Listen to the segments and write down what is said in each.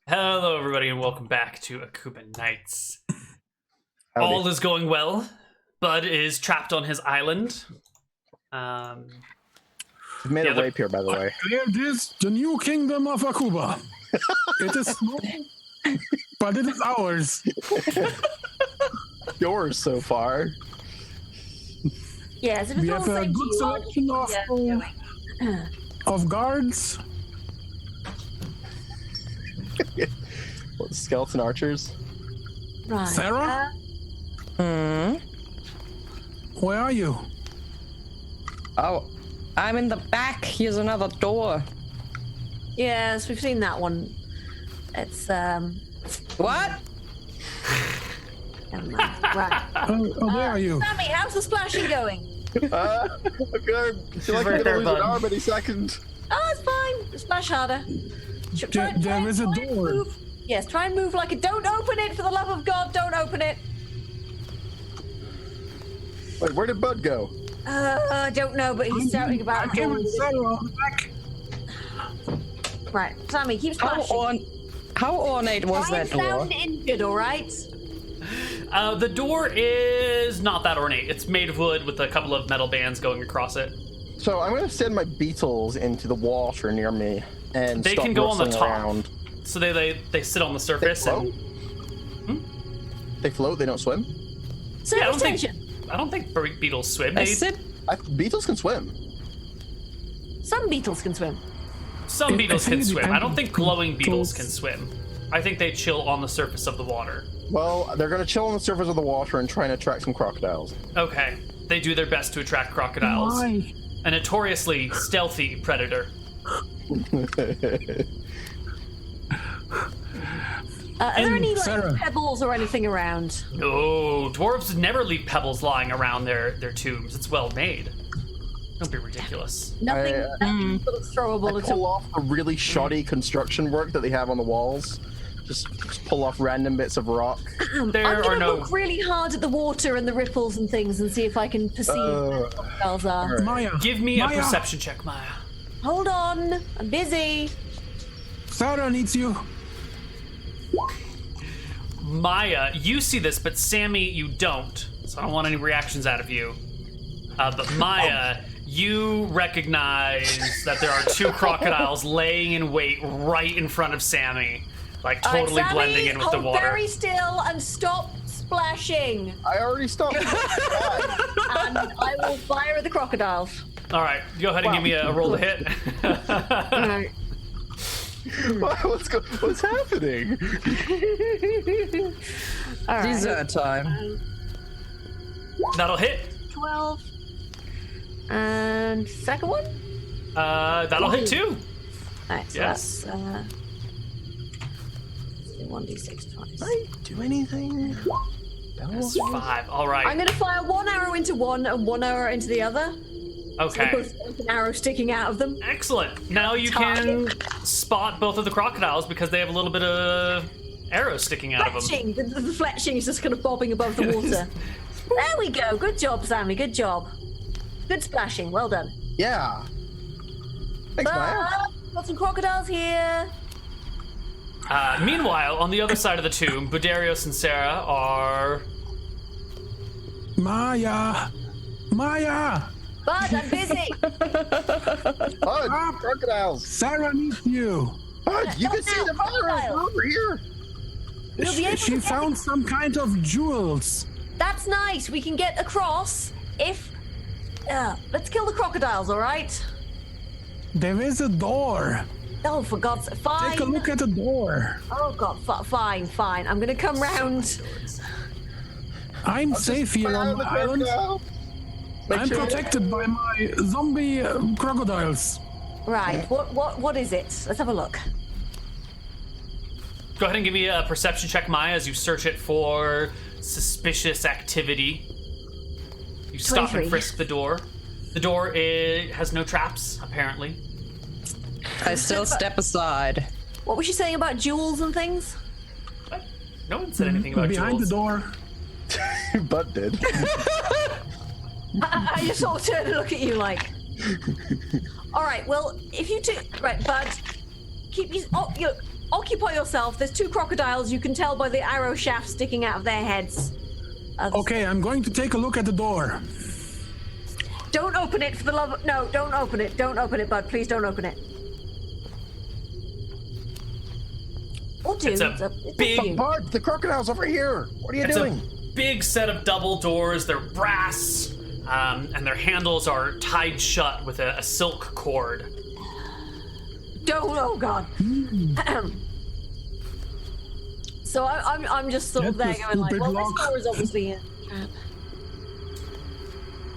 Hello, everybody, and welcome back to Akuban Nights. Howdy. All is going well. Bud is trapped on his island. We've made a the- rape here, by the way. It is the new kingdom of Akuban. It is small, but it is ours. Yours so far. Yes, if it's We all have the a same good to you, I'll selection of guards. What, skeleton archers? Right. Sarah? Where are you? Oh, I'm in the back. Here's another door. Yes, we've seen that one. It's What? never mind. Right. Where are you? Sammy, how's the splashing going? Good. I feel like right I'm there, gonna lose an bud. arm any second. Oh, it's fine. Splash harder. There is a try and door. move. Yes, try and move like it. Don't open it, for the love of God. Don't open it. Wait, where did Bud go? I don't know, but he's shouting about a Here door. with Sarah on the back. Right, Sammy, keep How, splashing. how ornate was Try and that door? sound injured, all right? The door is not that ornate. It's made of wood with a couple of metal bands going across it. So I'm gonna send my beetles into the water near me and They stop can go on the rustling top. around. So they sit on the They surface. float? They float, they don't swim? So Yeah, I don't think- attention. I don't think beetles swim. I sit. Beetles can swim. Some beetles can swim. Some beetles think can it swim. I don't depends think on glowing beetles beetles. can swim. I think they chill on the surface of the water. Well, they're gonna chill on the surface of the water and try and attract some crocodiles. Okay. They do their best to attract crocodiles. Why? A notoriously stealthy predator. Are there any like Sarah. pebbles or anything around? No, dwarves never leave pebbles lying around their tombs. It's well made. Don't be ridiculous. Nothing, nothing sort of throwable I at pull all. off the really shoddy construction work that they have on the walls. Just pull off random bits of rock. There I'm are gonna no. look really hard at the water and the ripples and things and see if I can perceive where the crocodiles are. Maya. Give me a Maya. perception check, Maya. Hold on, I'm busy. Sarah needs you. Maya, you see this, but Sammy, you don't. So I don't want any reactions out of you. But Maya, you recognize that there are two crocodiles laying in wait right in front of Sammy, like All right, totally Sammy, blending in with the hold water. very still and stop splashing. I already stopped. And I will fire at the crocodiles. All right, go ahead and give me a roll to hit. Alright. What's happening? Alright. Dessert time. That'll hit. 12. And second one? That'll hit too. Alright, so Yes. that's 1d6 twice. I do anything? That's 5. All right. I'm gonna fire one arrow into one and one arrow into the other. Okay. Both with an arrow sticking out of them. Excellent. Now you can spot both of the crocodiles because they have a little bit of arrows sticking out of them. Fletching! The fletching is just kind of bobbing above the water. There we go. Good job, Sammy. Good job. Good splashing. Well done. Yeah. Thanks, Maya. Got some crocodiles here. Meanwhile, on the other side of the tomb, Budarios and Sarah are. Maya. Maya. But I'm busy. Bud, crocodiles. Sarah needs you. Bud, you can see the virus crocodile. over here. We'll be able She to get found some kind of jewels. That's nice. We can get across if. Let's kill the crocodiles, all right? There is a door. Oh, for God's sake. Fine. Take a look at the door. Oh, God. Fine. I'm going to come round. I'm safe here Fire on the the island. crocodile. Make I'm sure- protected by my zombie crocodiles. Right. What is it? Let's have a look. Go ahead and give me a perception check, Maya, as you search it for suspicious activity. You stop 23. and frisk the door. The door has no traps, apparently. I still step aside. What was she saying about jewels and things? What? No one said anything about Behind jewels. the door. Bud did. I just sort of turn and look at you like. All right. Well, if you two, right, Bud, keep you occupy yourself. There's 2 crocodiles. You can tell by the arrow shaft sticking out of their heads. Okay, I'm going to take a look at the door. Don't open it for the love of... No, don't open it. Don't open it, bud. Please don't open it. Or do. It's a big... Bud, the crocodile's over here. What are you doing? A big set of double doors. They're brass, and their handles are tied shut with a silk cord. Don't. Oh God. So I'm just sort of there That's a going like, stupid well, lock. this door is obviously a trap.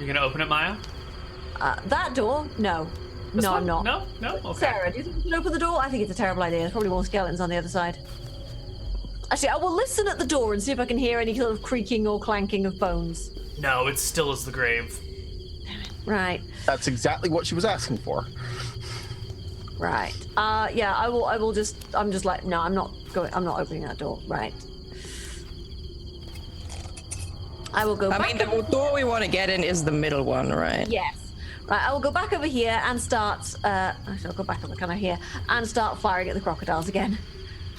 You gonna open it, Maya? That door? No. This No, one? I'm not. No? Okay. Sarah, do you think we can open the door? I think it's a terrible idea. There's probably more skeletons on the other side. Actually, I will listen at the door and see if I can hear any sort of creaking or clanking of bones. No, it's still as the grave. Right. That's exactly what she was asking for. Right. Yeah, I will just, I'm just like, no, I'm not opening that door. Right. I will go back. I mean, the door we want to get in is the middle one, right? Yes. Right, I will go back over here and start, actually I'll go back over kind of here and start firing at the crocodiles again.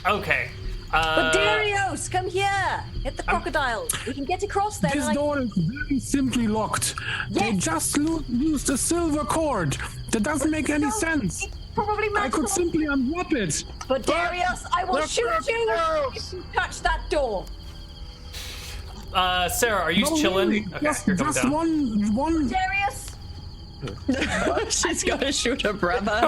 Okay. But Darius, come here! Hit the crocodiles. We can get across there. This door is very simply locked. They Yes. just used a silver cord. That doesn't make any sense. It's probably I could magical. simply unwrap it. But Darius, I will They're shoot you crocodiles. if you touch that door. Sarah, are you No, chilling? really, Okay, just you're coming just down. one. Darius, She's gonna shoot her brother.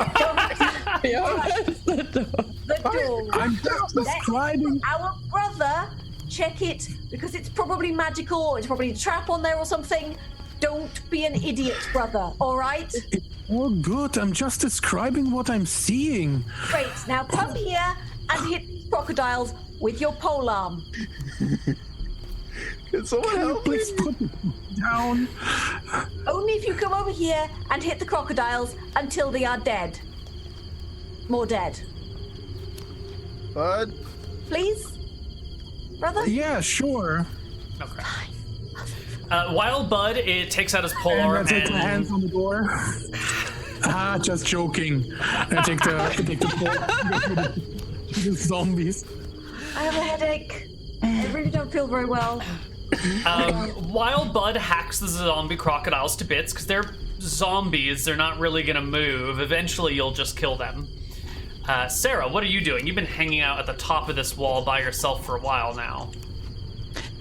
He opens the door. the door. I'm just describing. Our brother, check it, because it's probably magical, or it's probably a trap on there or something. Don't be an idiot, brother, alright? Oh, good. I'm just describing what I'm seeing. Great, now come here and hit crocodiles with your polearm. Can someone Can you help me? please put it down? Only if you come over here and hit the crocodiles until they are dead. More dead. Bud? Please? Brother? Yeah, sure. Okay. While Bud it takes out his And I polearm take my hands and on the door. Just joking. I take the zombies. I have a headache. I really don't feel very well. while Bud hacks the zombie crocodiles to bits, because they're zombies, they're not really gonna move. Eventually, you'll just kill them. Sarah, what are you doing? You've been hanging out at the top of this wall by yourself for a while now.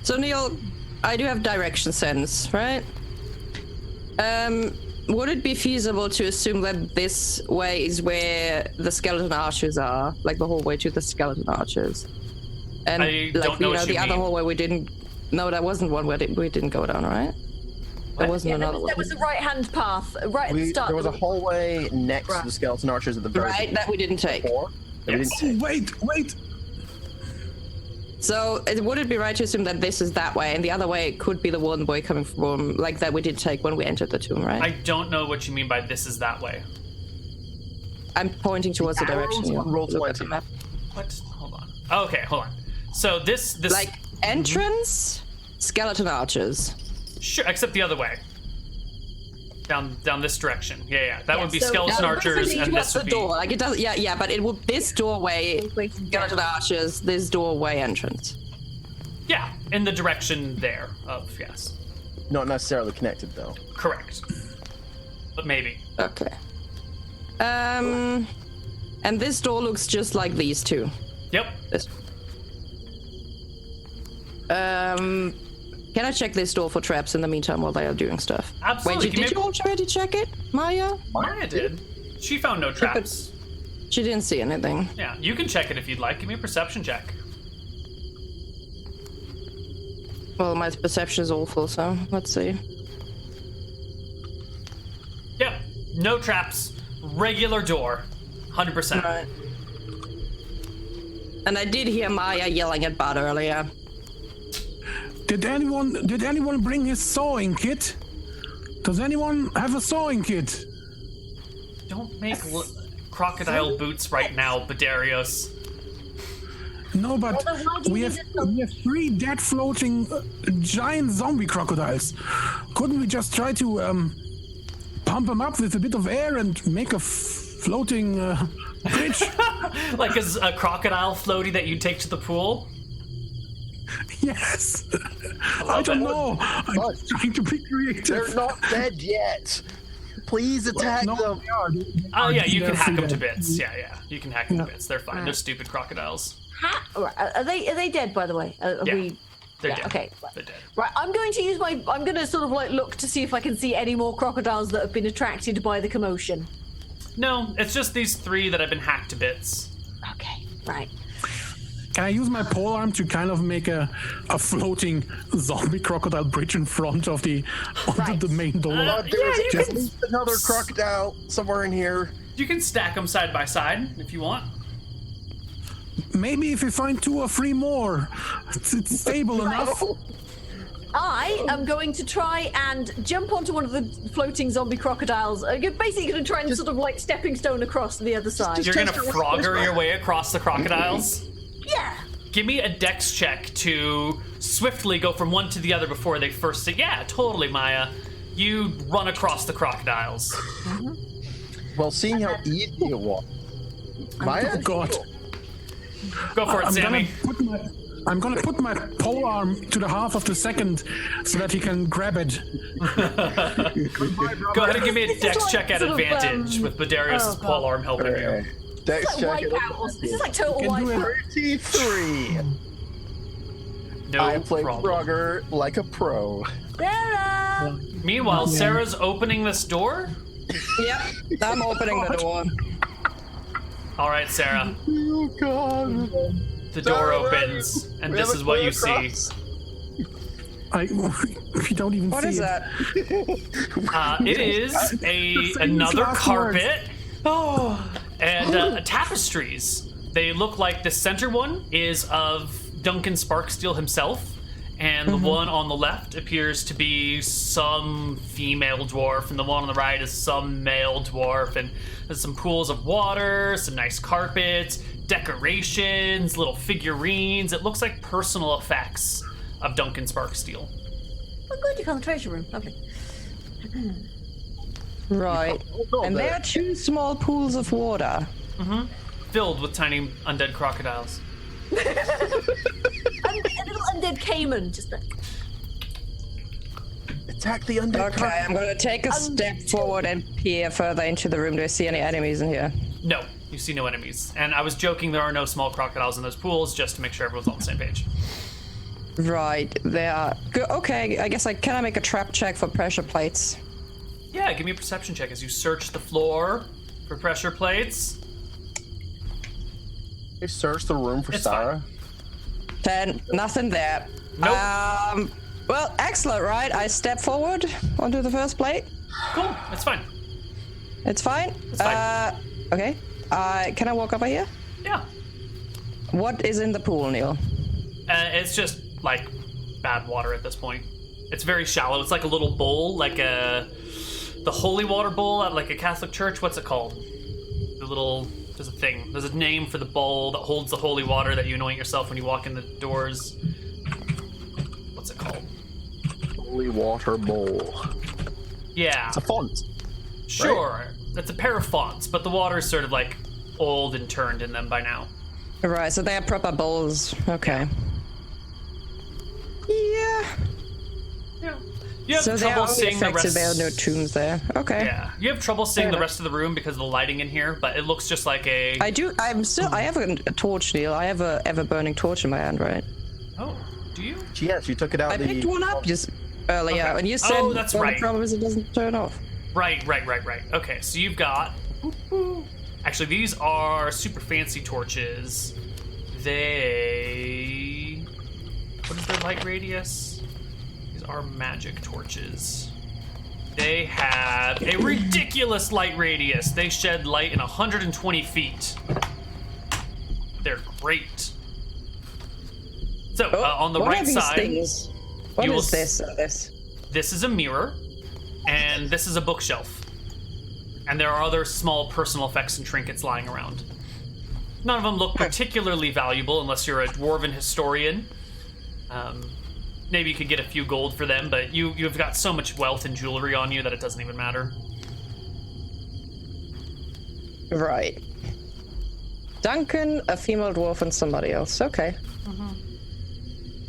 So Neal, I do have direction sense, right? Would it be feasible to assume that this way is where the skeleton archers are, like the hallway to the skeleton archers? And I like don't know what the you other mean. hallway we didn't. No, that wasn't one where we didn't go down, right? There wasn't Yeah, there another was, there one. was a right-hand path, right at the start. There was a hallway next Right. to the skeleton archers at the very Right, that we didn't take. before. that we Yes. didn't take. Wait. So would it be right to assume that this is that way, and the other way could be the one way coming from, like that we did take when we entered the tomb, right? I don't know what you mean by this is that way. I'm pointing towards the direction. arrows you on roll look at the 20. map. What? Hold on. Okay, hold on. So this Like entrance, skeleton archers. sure, except the other way. Down this direction. Yeah. That would be so- skeleton Now, archers, Basically and towards this the would be door. Like it does. Yeah. But it would this doorway, Facing skeleton down. archers. This doorway entrance. yeah, in the direction there of yes, Not necessarily connected though. correct. But maybe. Okay. And this door looks just like these two. Yep. This. Can I check this door for traps in the meantime while they are doing stuff? Absolutely. Wait, Give me did you already check it, Maya? Maya did. She found no traps. She didn't see anything. Yeah, you can check it if you'd like. Give me a perception check. Well, my perception is awful, so let's see. Yep. No traps. Regular door. 100%. Right. And I did hear Maya yelling at Bud earlier. Did anyone bring his sewing kit? Does anyone have a sewing kit? Don't make crocodile boots right now, Badarios. No, but Well, then why do you we need have, it? we have 3 dead floating giant zombie crocodiles. Couldn't we just try to pump them up with a bit of air and make a floating Bridge. Like a crocodile floaty that you take to the pool? Yes. I don't know. I'm But- trying to be creative. They're not dead yet. Please attack No, them. they are. Oh yeah, you can They're hack them to free bits. Yeah. You can hack them to Yeah. bits. They're fine. They're stupid crocodiles. Right, are they dead, by the way? Are Yeah. we... They're Yeah, dead. okay. They're dead. Right, I'm going to use my... I'm going to sort of like look to see if I can see any more crocodiles that have been attracted by the commotion. No, it's just these 3 that have been hacked to bits. Okay, right. Can I use my polearm to kind of make a floating zombie crocodile bridge in front of the Right. the main door? There's you at can- least another crocodile somewhere in here. You can stack them side by side if you want. Maybe if we find 2 or 3 more, it's stable enough. I am going to try and jump onto one of the floating zombie crocodiles. You're basically going to try and sort of like stepping stone across to the other side. You're gonna Frogger your way across the crocodiles. Yeah. Give me a dex check to swiftly go from one to the other before they first say, yeah, totally, Maya. You run across the crocodiles. Well, seeing how easy it was. Maya? Oh God. Go for it, Sammy. I'm gonna put my polearm to the half of the second so that he can grab it. Go ahead and give me a This is dex like check at sort of, advantage with Badarius' oh, God. polearm helping you. Okay. Dex It's like check. Wipeout. This is like total Can do Wipeout. it. 33. No I play problem. Frogger like a pro. Sarah! Meanwhile, Sarah's opening this door. Yep, I'm opening the door. All right, Sarah. Oh God. The door Sarah, opens, and we this have is a what you clear see. We don't even What see is it. that? It is another last carpet. Oh, and tapestries. They look like the center one is of Duncan Sparksteel himself, and the one on the left appears to be some female dwarf, and the one on the right is some male dwarf. And there's some pools of water, some nice carpets, decorations, little figurines. It looks like personal effects of Duncan Sparksteel. Oh, good, you found the treasure room. Lovely. Right. no, And but- there are 2 small pools of water. Filled with tiny undead crocodiles. And a little undead caiman, just like... Attack the undead. Okay, I'm gonna take a step forward and peer further into the room. Do I see any enemies in here? No, you see no enemies. And I was joking, there are no small crocodiles in those pools, just to make sure everyone's on the same page. Right, there are. Okay, I guess can I make a trap check for pressure plates? Yeah, give me a perception check as you search the floor for pressure plates. They search the room for It's Sarah. 10, nothing there. Nope. Well, excellent, right? I step forward onto the first plate. Cool, it's fine. It's fine. It's fine. Okay. Can I walk over here? Yeah. What is in the pool, Neal? It's just, like, bad water at this point. It's very shallow. It's like a little bowl, like the holy water bowl at, like, a Catholic church. What's it called? The little... There's a thing. There's a name for the bowl that holds the holy water that you anoint yourself when you walk in the doors. What's it called? Holy water bowl. Yeah. It's a font. Sure. It's a pair of fonts, but the water's sort of like old and turned in them by now. Right, so they are proper bowls. Okay. Yeah. Yeah. You have So they are trouble only seeing the affected. rest. There are no tombs there. Okay. Yeah. You have trouble seeing Fair the enough. rest of the room because of the lighting in here, but it looks just like a. I do. I have a torch, Neal. I have a ever-burning torch in my hand, right? Oh, do you? Yes, you took it out. I picked one up just earlier, Okay. and you said Oh, that's well, right. the problem is it doesn't turn off. Right. Okay, so you've got. Actually, these are super fancy torches. They. What is their light radius? These are magic torches. They have a ridiculous light radius. They shed light in 120 feet. They're great. So, on the what right are these side, things? What you will is this? this is a mirror, and this is a bookshelf. And there are other small personal effects and trinkets lying around. None of them look particularly valuable unless you're a dwarven historian. Maybe you could get a few gold for them, but you've got so much wealth and jewelry on you that it doesn't even matter. Right. Duncan, a female dwarf, and somebody else. Okay.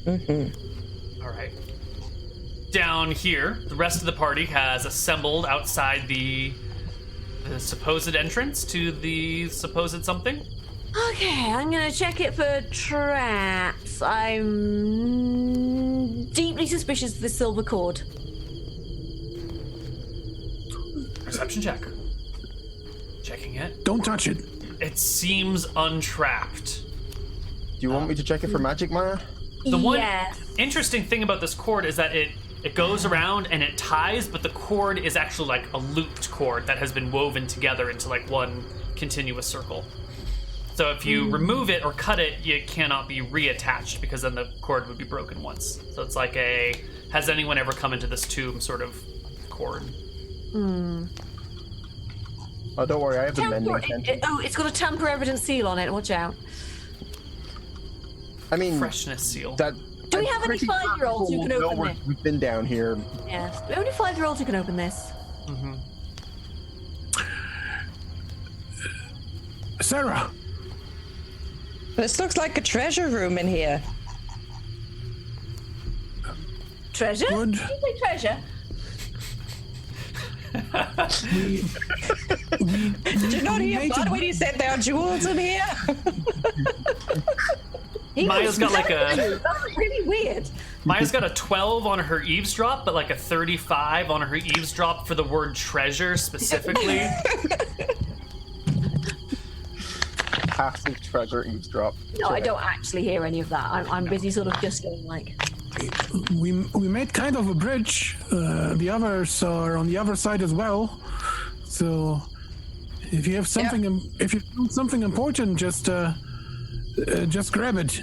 All right. Down here, the rest of the party has assembled outside the supposed entrance to the supposed something. Okay, I'm gonna check it for traps. I'm deeply suspicious of the silver cord. Perception check. Checking it. Don't touch it. It seems untrapped. Do you want me to check it for magic, Maya? The one Yes. interesting thing about this cord is that it goes around and it ties, but the cord is actually like a looped cord that has been woven together into like one continuous circle. So if you remove it or cut it, it cannot be reattached because then the cord would be broken once. So it's like a, has anyone ever come into this tomb sort of cord? Oh, don't worry, I have the mending tension. It's got a tamper evidence seal on it. Watch out. I mean, Freshness seal. that. Do we I'm have any pretty 5-year-olds who sure can we'll know open where this? we've been down here. Yes. Do we have any 5-year-olds who can open this? Sarah, This looks like a treasure room in here. Treasure? Good. Did you say treasure? Did you not hear made Bud it- when he said there are jewels in here? Maya's got like a That's really weird. Maya's got a 12 on her eavesdrop, but like a 35 on her eavesdrop for the word treasure specifically. Passive treasure eavesdrop. No, I don't actually hear any of that. I'm busy sort of just going like, we made kind of a bridge. The others are on the other side as well. So if you have something, if you found something important, just grab it.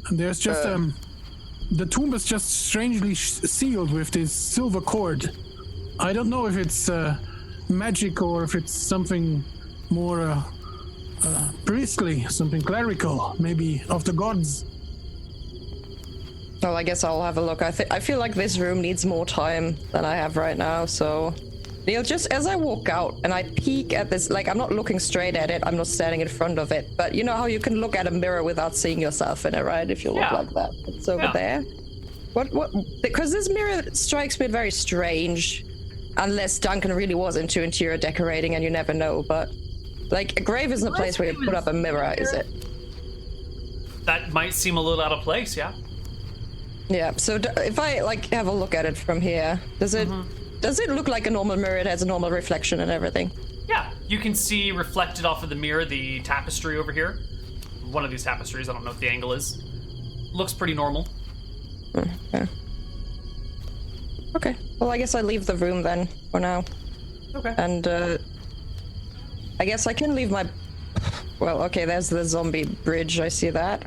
And there's just the tomb is just strangely sealed with this silver cord. I don't know if it's magic or if it's something more priestly, something clerical, maybe of the gods. Well, I guess I'll have a look. I feel like this room needs more time than I have right now, so... Neal, just as I walk out and I peek at this, like, I'm not looking straight at it, I'm not standing in front of it, but you know how you can look at a mirror without seeing yourself in it, right? If you look Yeah. like that. It's over Yeah. there. What? Because this mirror strikes me very strange, unless Duncan really was into interior decorating and you never know, but... Like, a grave isn't a place where you put up a mirror, is it? That might seem a little out of place, yeah. Yeah, so if I, like, have a look at it from here, does it look like a normal mirror? It has a normal reflection and everything? Yeah, you can see reflected off of the mirror the tapestry over here. One of these tapestries, I don't know what the angle is. Looks pretty normal. Okay, well, I guess I leave the room then, for now. Okay. And, I guess I can leave my... Well, okay, there's the zombie bridge, I see that.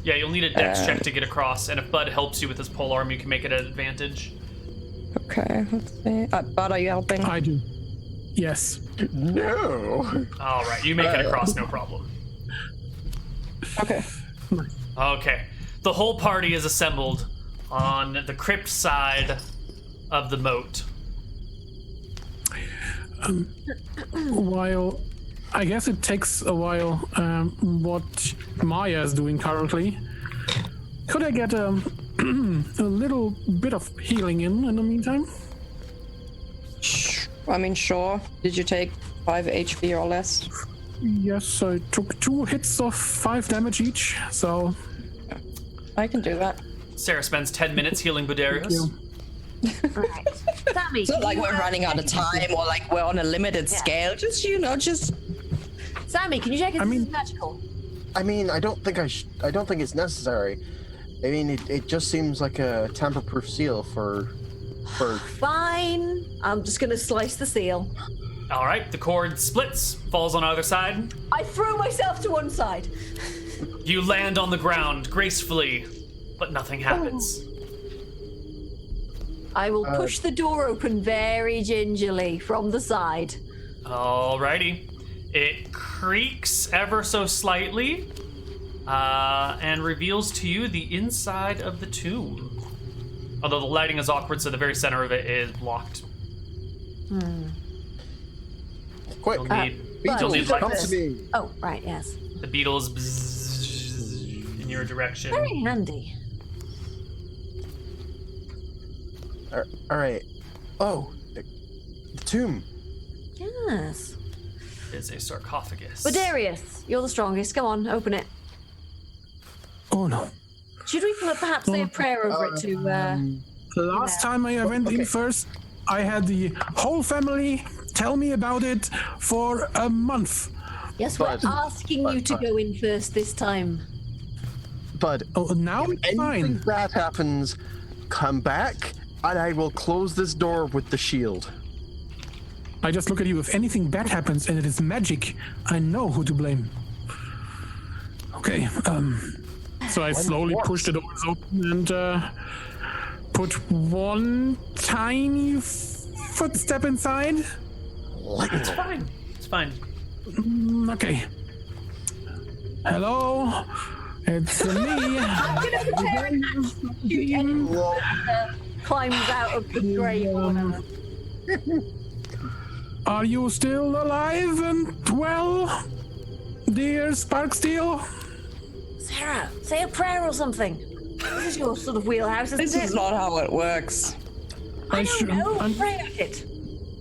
Yeah, you'll need a dex check to get across, and if Bud helps you with his polearm, you can make it an advantage. Okay, let's see. Bud, are you helping? I do. Yes. No. All right, you make it across, no problem. Okay. Okay, the whole party is assembled on the crypt side of the moat. While I guess it takes a while, what Maya is doing currently, could I get a little bit of healing in the meantime? I mean, sure. Did you take 5 HP or less? Yes, I took 2 hits of 5 damage each, so I can do that. Sarah spends 10 minutes healing Budarius. you. right. Sammy. It's not like we're running out of time or like we're on a limited scale. Just, you know, just... Sammy, can you check if this is magical? I mean, I don't think I don't think it's necessary. I mean, it just seems like a tamper-proof seal for. Fine. I'm just gonna slice the seal. All right, the cord splits, falls on either side. I throw myself to one side. You land on the ground gracefully, but nothing happens. I will push the door open very gingerly from the side. Alrighty. It creaks ever so slightly and reveals to you the inside of the tomb. Although the lighting is awkward, so the very center of it is blocked. Quick, You'll need Beetles, need come lights. to me. Oh, right, yes. The beetles bzzz in your direction. Very handy. All right. Oh, the tomb. Yes. Is a sarcophagus. But Darius, you're the strongest. Come on, open it. Oh no. Should we perhaps say a prayer over it to, The last time I went in first, I had the whole family tell me about it for a month. Yes, we're But- asking you to go in first this time. But Oh, now it's anything fine. bad happens, come back, and I will close this door with the shield. I just look at you. If anything bad happens and it is magic, I know who to blame. Okay. So I slowly push the doors open and put one tiny footstep inside. It's fine. It's fine. Okay. Hello, it's me. Climbs out of the grave or whatever. Are you still alive and well, dear Sparksteel? Sarah, say a prayer or something. This is your sort of wheelhouse, isn't This it? is not how it works. I should- don't know. I'm- Pray at it.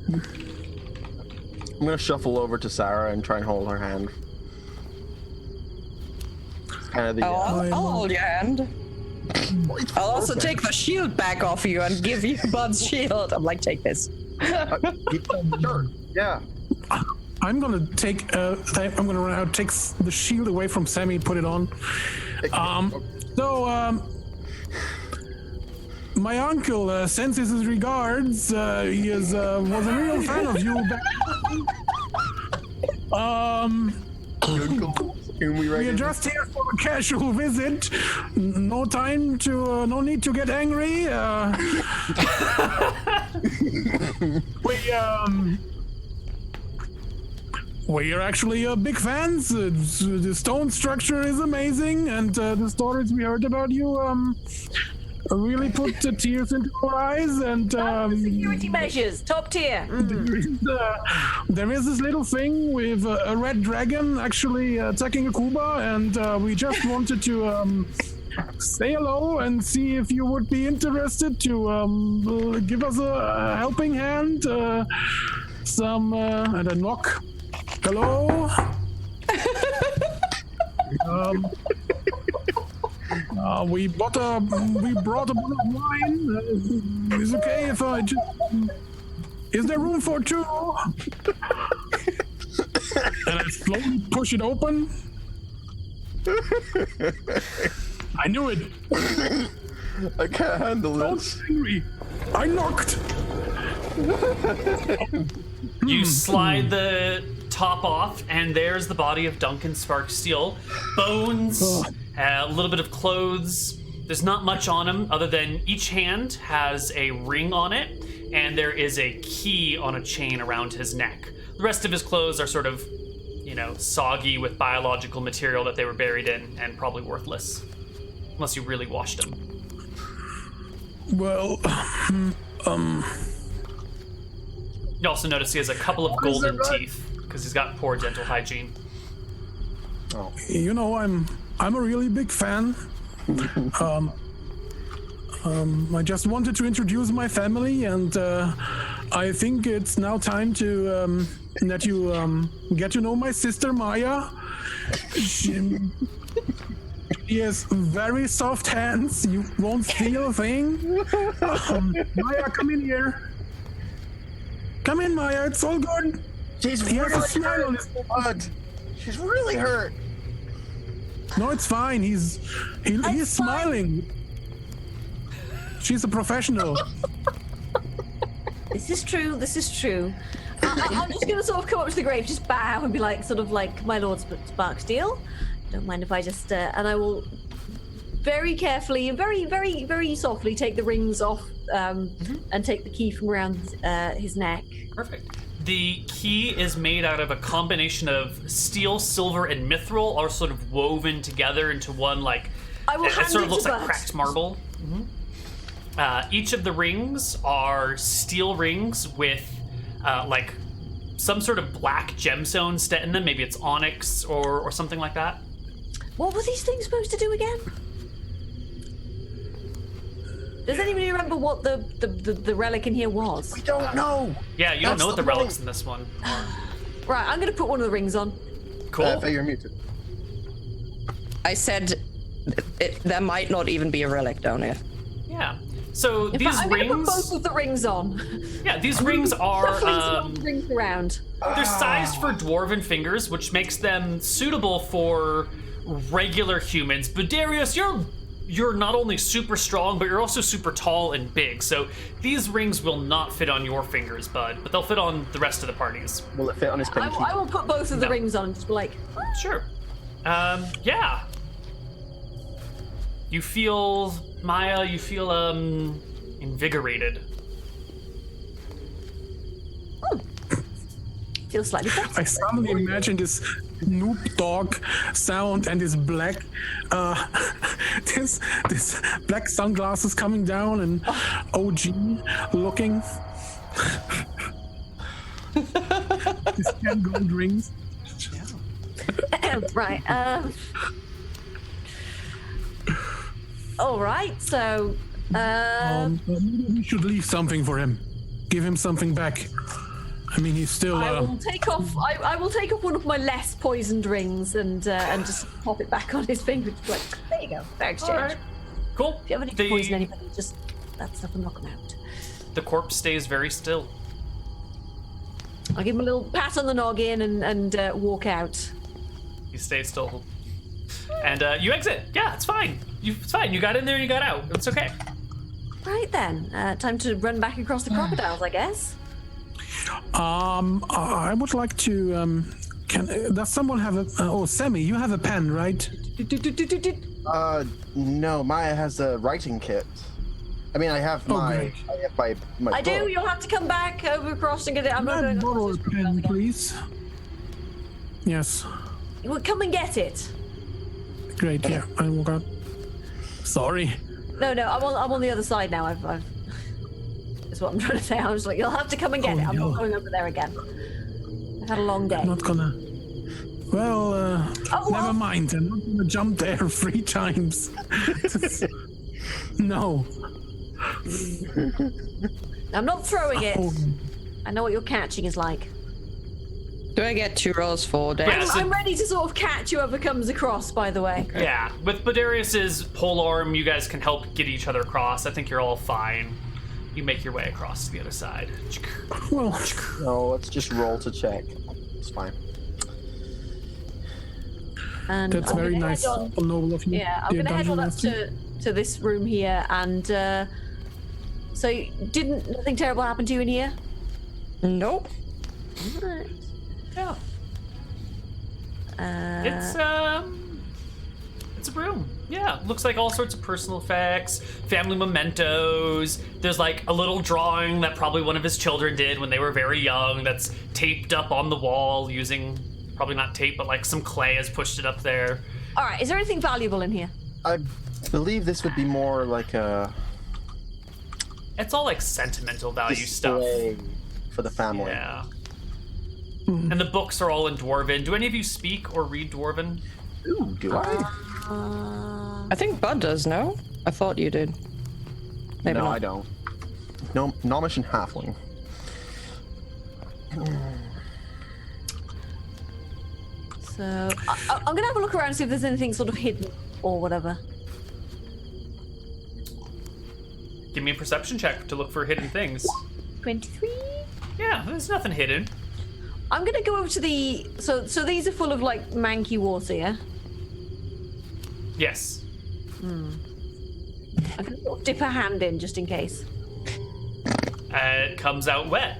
I'm gonna shuffle over to Sarah and try and hold her hand. It's kind of the. I'll hold your hand. I'll also take the shield back off you and give you Bud's shield. I'm like, take this. Sure. Yeah. I'm gonna take. I'm gonna run out, take the shield away from Sammy, put it on. My uncle sends his regards. He was a real fan of you. Can we We are just here for a casual visit. No time to, no need to get angry. We are actually big fans. The stone structure is amazing, and the stories we heard about you really put the tears into our eyes. And Security measures, top tier. there is this little thing with a red dragon actually attacking Akuban, and we just wanted to say hello and see if you would be interested to give us a helping hand. And a knock. Hello. We brought a bottle of wine. Is it okay if I just? Is there room for two? And I slowly push it open. I knew it. I can't handle Don't this. be angry. I knocked. You slide the top off, and there's the body of Duncan Sparksteel. Bones, a little bit of clothes. There's not much on him other than each hand has a ring on it, and there is a key on a chain around his neck. The rest of his clothes are sort of, soggy with biological material that they were buried in and probably worthless. Unless you really washed them. Well, You also notice he has a couple of golden teeth because he's got poor dental hygiene. I'm a really big fan. I just wanted to introduce my family, and I think it's now time to that you get to know my sister Maya. She has very soft hands. You won't steal a thing. Maya, come in here. Come in, Maya. It's all good. She's He has a really smile on hurt. his face. Bud. She's really hurt. No, it's fine. He's smiling. She's a professional. This is true. This is true. I'm just gonna sort of come up to the grave, just bow and be like, sort of like, my Lord Sparksteel. Don't mind if I just and I will very carefully and very, very, very softly take the rings off and take the key from around his neck. Perfect. The key is made out of a combination of steel, silver, and mithril, all sort of woven together into one, like, I will it hand sort it of looks to like Bud. cracked marble. Each of the rings are steel rings with, like, some sort of black gemstone set in them. Maybe it's onyx or something like that. What were these things supposed to do again? Does anybody remember what the relic in here was? We don't know. Yeah, you don't That's know what the the point. relics in this one are. Right, I'm gonna put one of the rings on. Cool. Faye, you're muted. I said there might not even be a relic down here. Yeah. So In these fact, I'm gonna put rings. both of the rings on. Yeah, these rings are. Shuffling some rings around. They're sized for dwarven fingers, which makes them suitable for regular humans. But Darius, you're not only super strong, but you're also super tall and big. So these rings will not fit on your fingers, bud, but they'll fit on the rest of the party's. Will it fit on his pinky? I will put both of the No. rings on and just be like, Sure. Yeah. You feel, Maya, invigorated. feel slightly better. I suddenly imagine this Snoop Dogg sound and this black, this black sunglasses coming down and OG looking. These 10 gold rings. Right. All right. So, Maybe we should leave something for him. Give him something back. I mean, he's still. I will take off. I will take off one of my less poisoned rings and just pop it back on his finger. Like, there you go. Fair exchange. All right. Cool. If you ever need to poison anybody, just that stuff and knock them out. The corpse stays very still. I'll give him a little pat on the noggin and walk out. You stay still. And you exit. Yeah, it's fine. It's fine. You got in there, you got out. It's okay. Right then, time to run back across the crocodiles, I guess. I would like to. Does someone have a? Oh, Sammy, you have a pen, right? No, Maya has a writing kit. I mean, I have great. my I do. book. You'll have to come back over across and get it. I'm not Can I going borrow a across this pen, again. please? Yes. Well, come and get it. Great. Yeah, I will go. Sorry. No, I'm on the other side now. I've that's what I'm trying to say. I was like, you'll have to come and get it. I'm no. not going over there again. I've had a long day. I'm not gonna. Well, well. never mind. I'm not gonna jump there 3 times. No. I'm not throwing it. Oh, I know what your catching is like. Do I get 2 rolls for that? Yeah. So- I'm ready to sort of catch whoever comes across, by the way. Yeah, with Badarius's polearm, you guys can help get each other across. I think you're all fine. You make your way across to the other side. well, No, let's just roll to check. It's fine. And that's I'm very gonna nice. head on- Noble of you. Yeah, I'm dear gonna head on up Dungeon to this room here, and so nothing terrible happen to you in here? Nope. Right. Yeah, it's a room. Yeah, looks like all sorts of personal effects, family mementos. There's like a little drawing that probably one of his children did when they were very young. That's taped up on the wall using probably not tape, but like some clay has pushed it up there. All right. Is there anything valuable in here? I believe this would be more like a It's all like sentimental value stuff. display for the family. Yeah. And the books are all in Dwarven. Do any of you speak or read Dwarven? Ooh, do I? I think Bud does, no? I thought you did. Maybe No, not. I don't. No, Nomish and Halfling. So I'm gonna have a look around and see if there's anything sort of hidden or whatever. Give me a perception check to look for hidden things. 23. Yeah, there's nothing hidden. I'm gonna go over to the so these are full of like manky water, yeah. Yes. I'm gonna sort of dip a hand in just in case. It comes out wet.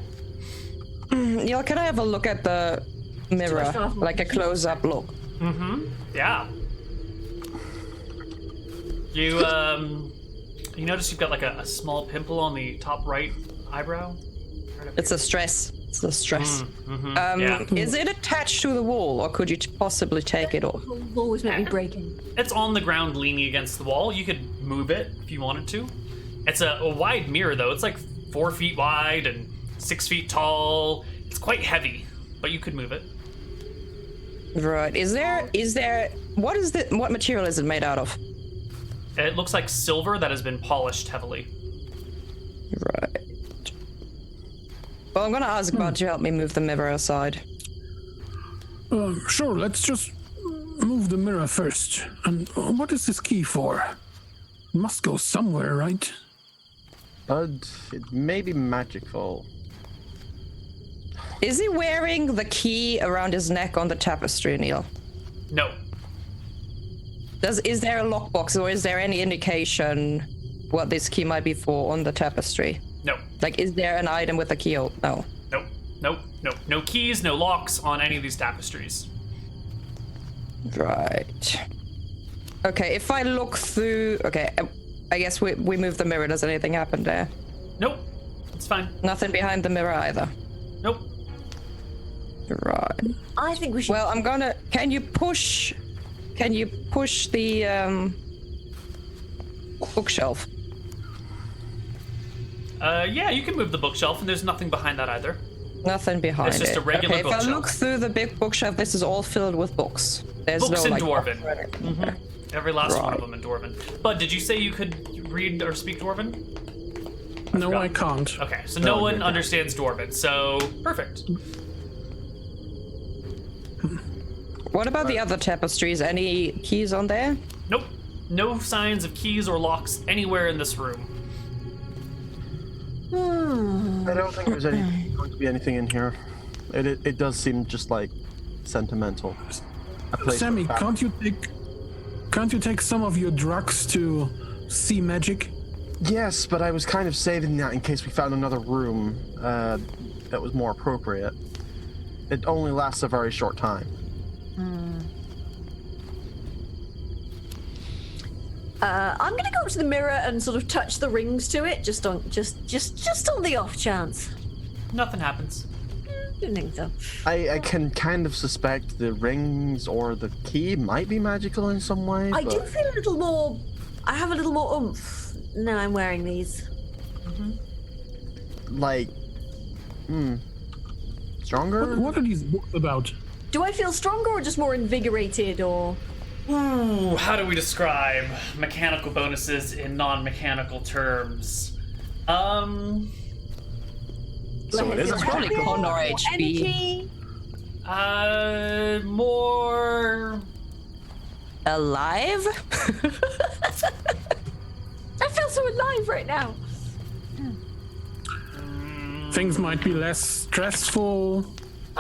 Neal, can I have a look at the mirror? off. Like a close-up look. Yeah. You notice you've got like a small pimple on the top right eyebrow? It's a stress. It's a stress. Yeah. Is it attached to the wall, or could you possibly take it off? It'll always make me breaking. It's on the ground leaning against the wall. You could move it if you wanted to. It's a wide mirror though. It's like 4 feet wide and 6 feet tall. It's quite heavy. but you could move it. Right. Is there what material is it made out of? It looks like silver that has been polished heavily. Right. Well, I'm gonna ask Bud to help me move the mirror aside. Sure, let's just move the mirror first. And what is this key for? It must go somewhere, right? But it may be magical. Is he wearing the key around his neck on the tapestry, Neal? No. Is there a lockbox, or is there any indication what this key might be for on the tapestry? No. Like, is there an item with a key? No. Nope. Nope. Nope. No keys, no locks on any of these tapestries. Right. Okay, if I look through... Okay, I guess we move the mirror. Does anything happen there? Nope. It's fine. Nothing behind the mirror either. Nope. Right. I think we should. Well, I'm gonna... Can you push the bookshelf? Yeah, you can move the bookshelf, and there's nothing behind that either. Nothing behind it. It's just a regular okay, bookshelf. If I look through the big bookshelf, this is all filled with books. There's Books no, in like, Dwarven. box or anything. Mm-hmm. Every last one of Right. them in Dwarven. Bud, did you say you could read or speak Dwarven? No, I can't. Okay, so no one understands Dwarven, so perfect. What about the other tapestries? Any keys on there? Nope. No signs of keys or locks anywhere in this room. I don't think there's going to be anything in here. It does seem just like sentimental. A place Sammy, for can't you take some of your drugs to see magic? Yes, but I was kind of saving that in case we found another room that was more appropriate. It only lasts a very short time. I'm gonna go up to the mirror and sort of touch the rings to it, just on the off chance. Nothing happens. Didn't think so. I can kind of suspect the rings or the key might be magical in some way. I but do feel a little more. I have a little more oomph now I'm wearing these. like, stronger. What are these books about? Do I feel stronger or just more invigorated or? Ooh, how do we describe mechanical bonuses in non-mechanical terms? So it is a Probably magical. Connar More HP. energy? More... Alive? I feel so alive right now. Things might be less stressful. Do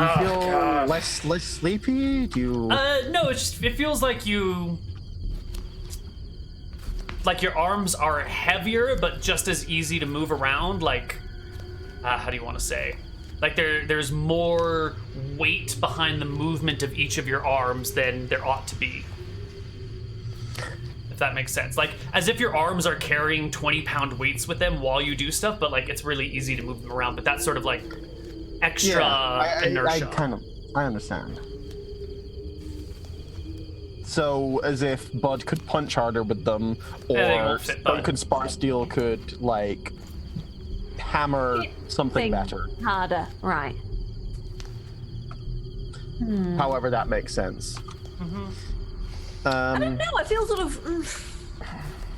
you feel less sleepy? Do you? No, it feels like you... Like your arms are heavier, but just as easy to move around, like... how do you want to say? Like there's more weight behind the movement of each of your arms than there ought to be. If that makes sense. Like, as if your arms are carrying 20-pound weights with them while you do stuff, but like it's really easy to move them around, but that's sort of like extra inertia. I understand. So, as if Bud could punch harder with them, they or won't fit Bud. Duncan Sparksteel could, like, hammer something Think better. harder, right? However that makes sense. I don't know. I feel sort of.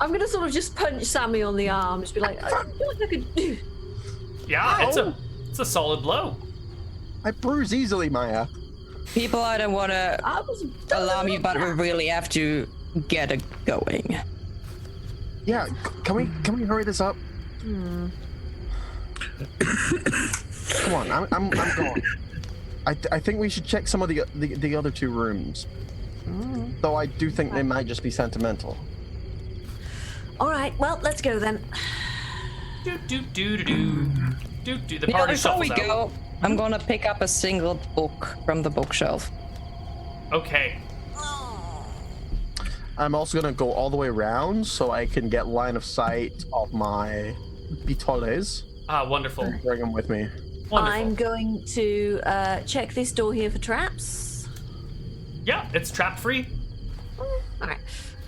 I'm gonna sort of just punch Sammy on the arm, just be like, I feel like I could. Yeah, it's a solid blow. I bruise easily, Maya. People, I don't want to I was alarm you, but we really have to get it going. Yeah, can we hurry this up? Come on, I'm going. I think we should check some of the other two rooms. Though I do think they might just be sentimental. All right. Well, let's go then. The Yeah, party before we shuffles out. go, I'm gonna pick up a single book from the bookshelf. Okay. I'm also gonna go all the way around so I can get line of sight of my bitoles. Ah, wonderful. Bring them with me. Wonderful. I'm going to check this door here for traps. Yeah, it's trap free. All right.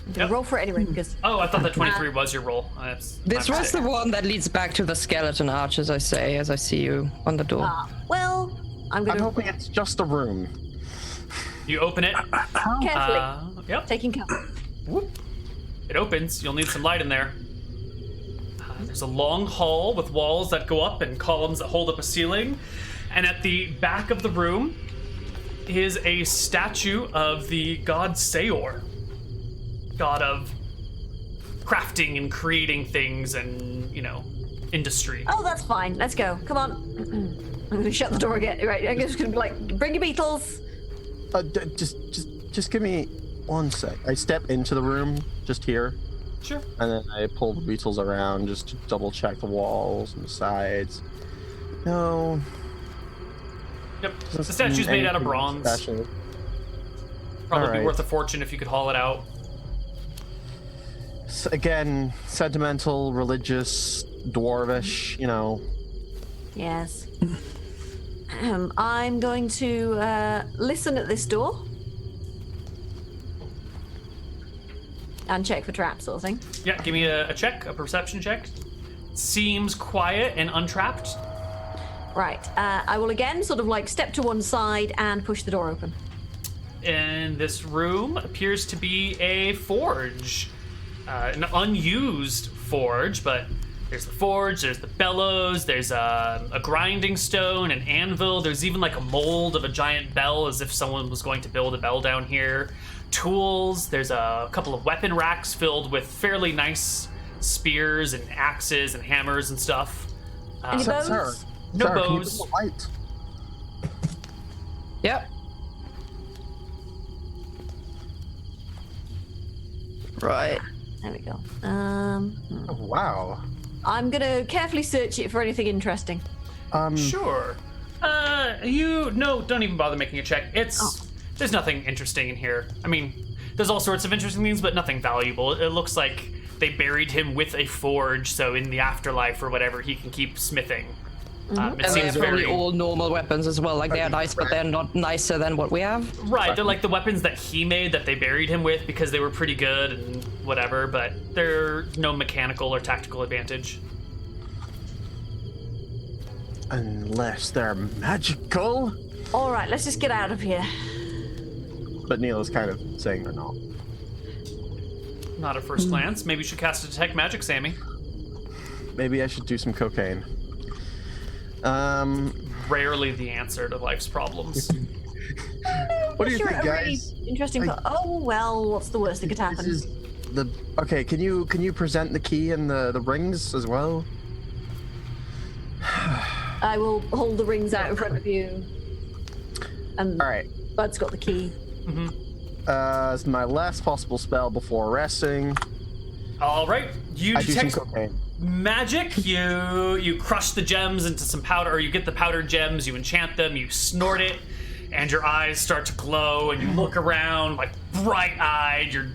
I'm gonna Yep. roll for it anyway because. Oh, I thought that 23 was your roll. This was the one that leads back to the skeleton arch, as I say, as I see you on the door. Well, I'm I'm gonna hoping it's just a room. You open it. carefully Yep. taking cover. Whoop. It opens. You'll need some light in there. There's a long hall with walls that go up and columns that hold up a ceiling. And at the back of the room is a statue of the god Sayor, god of crafting and creating things and, industry. Oh, that's fine. Let's go. Come on. I'm gonna shut the door again. Right. I'm just gonna be like, bring your beetles. Just give me 1 sec. I step into the room, just here, Sure. and then I pull the beetles around just to double check the walls and the sides. No. Yep. The statue's made out of bronze. Special. Probably be Alright. worth a fortune if you could haul it out. Again, sentimental, religious, dwarvish, Yes. I'm going to listen at this door and check for traps, sort of thing. Yeah, give me a check, a perception check. Seems quiet and untrapped. Right. I will again sort of like step to one side and push the door open. In this room appears to be a forge. An unused forge, but there's the forge, there's the bellows, there's a grinding stone, an anvil, there's even like a mold of a giant bell as if someone was going to build a bell down here. Tools, there's a couple of weapon racks filled with fairly nice spears and axes and hammers and stuff. Any bows? Sir, No sir, can you bows. put the light? Yep. Right. There we go. Oh, wow. I'm gonna carefully search it for anything interesting. Sure. Don't even bother making a check. There's nothing interesting in here. I mean, there's all sorts of interesting things, but nothing valuable. It looks like they buried him with a forge, so in the afterlife or whatever, he can keep smithing. It And they're seems probably very all normal weapons as well. Like they're nice, but they're not nicer than what we have. right. They're like the weapons that he made that they buried him with because they were pretty good and whatever, but they're no mechanical or tactical advantage. Unless they're magical. All right, let's just get out of here. But Neal is kind of saying they're not. Not at first glance. Maybe you should cast a detect magic, Sammy. Maybe I should do some cocaine. Rarely the answer to life's problems. What do you Sure, think, a really guys? interesting. Oh well, what's the worst that could happen? This is the okay. Can you present the key and the rings as well? I will hold the rings out in front of you. And All right. Bud's got the key. It's my last possible spell before resting. All right, you I do some detect cocaine. magic. You crush the gems into some powder, or you get the powdered gems. You enchant them. You snort it, and your eyes start to glow. And you look around like bright-eyed. Your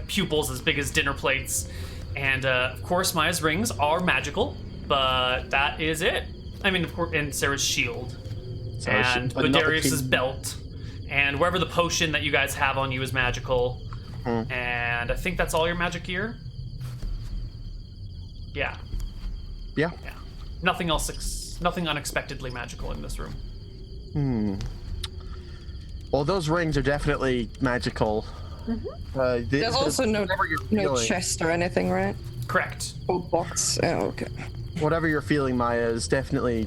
pupils as big as dinner plates. And of course, Maya's rings are magical, but that is it. I mean, of course, and Sarah's shield, and but not the Badarius's key. belt, and wherever the potion that you guys have on you is magical. And I think that's all your magic gear. Yeah. Yeah. Yeah. Nothing else. Nothing unexpectedly magical in this room. Well, those rings are definitely magical. There's also no feeling, chest or anything, right? Correct. Oh, box. Oh, okay. whatever you're feeling, Maya, is definitely